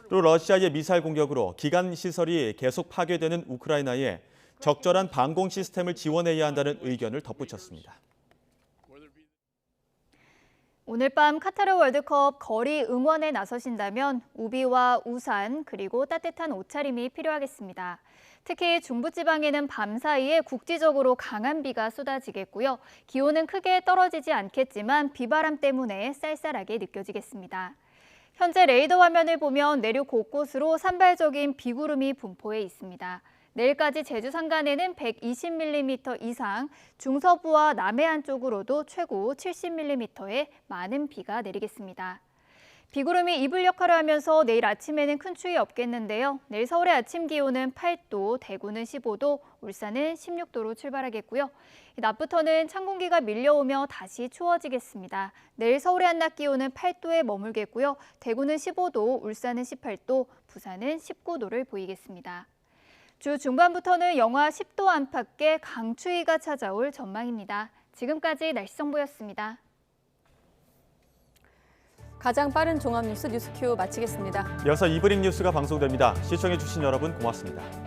Speaker 2: 또 러시아의 미사일 공격으로 기간 시설이 계속 파괴되는 우크라이나에 적절한 방공 시스템을 지원해야 한다는 의견을 덧붙였습니다.
Speaker 4: 오늘 밤 카타르 월드컵 거리 응원에 나서신다면 우비와 우산 그리고 따뜻한 옷차림이 필요하겠습니다. 특히 중부지방에는 밤 사이에 국지적으로 강한 비가 쏟아지겠고요. 기온은 크게 떨어지지 않겠지만 비바람 때문에 쌀쌀하게 느껴지겠습니다. 현재 레이더 화면을 보면 내륙 곳곳으로 산발적인 비구름이 분포해 있습니다. 내일까지 제주 산간에는 120mm 이상, 중서부와 남해안 쪽으로도 최고 70mm의 많은 비가 내리겠습니다. 비구름이 이불 역할을 하면서 내일 아침에는 큰 추위 없겠는데요. 내일 서울의 아침 기온은 8도, 대구는 15도, 울산은 16도로 출발하겠고요. 낮부터는 찬 공기가 밀려오며 다시 추워지겠습니다. 내일 서울의 한낮 기온은 8도에 머물겠고요. 대구는 15도, 울산은 18도, 부산은 19도를 보이겠습니다. 주 중반부터는 영하 10도 안팎의 강추위가 찾아올 전망입니다. 지금까지 날씨 정보였습니다.
Speaker 1: 가장 빠른 종합 뉴스 뉴스큐 마치겠습니다.
Speaker 2: 이어서 이브닝 뉴스가 방송됩니다. 시청해주신 여러분 고맙습니다.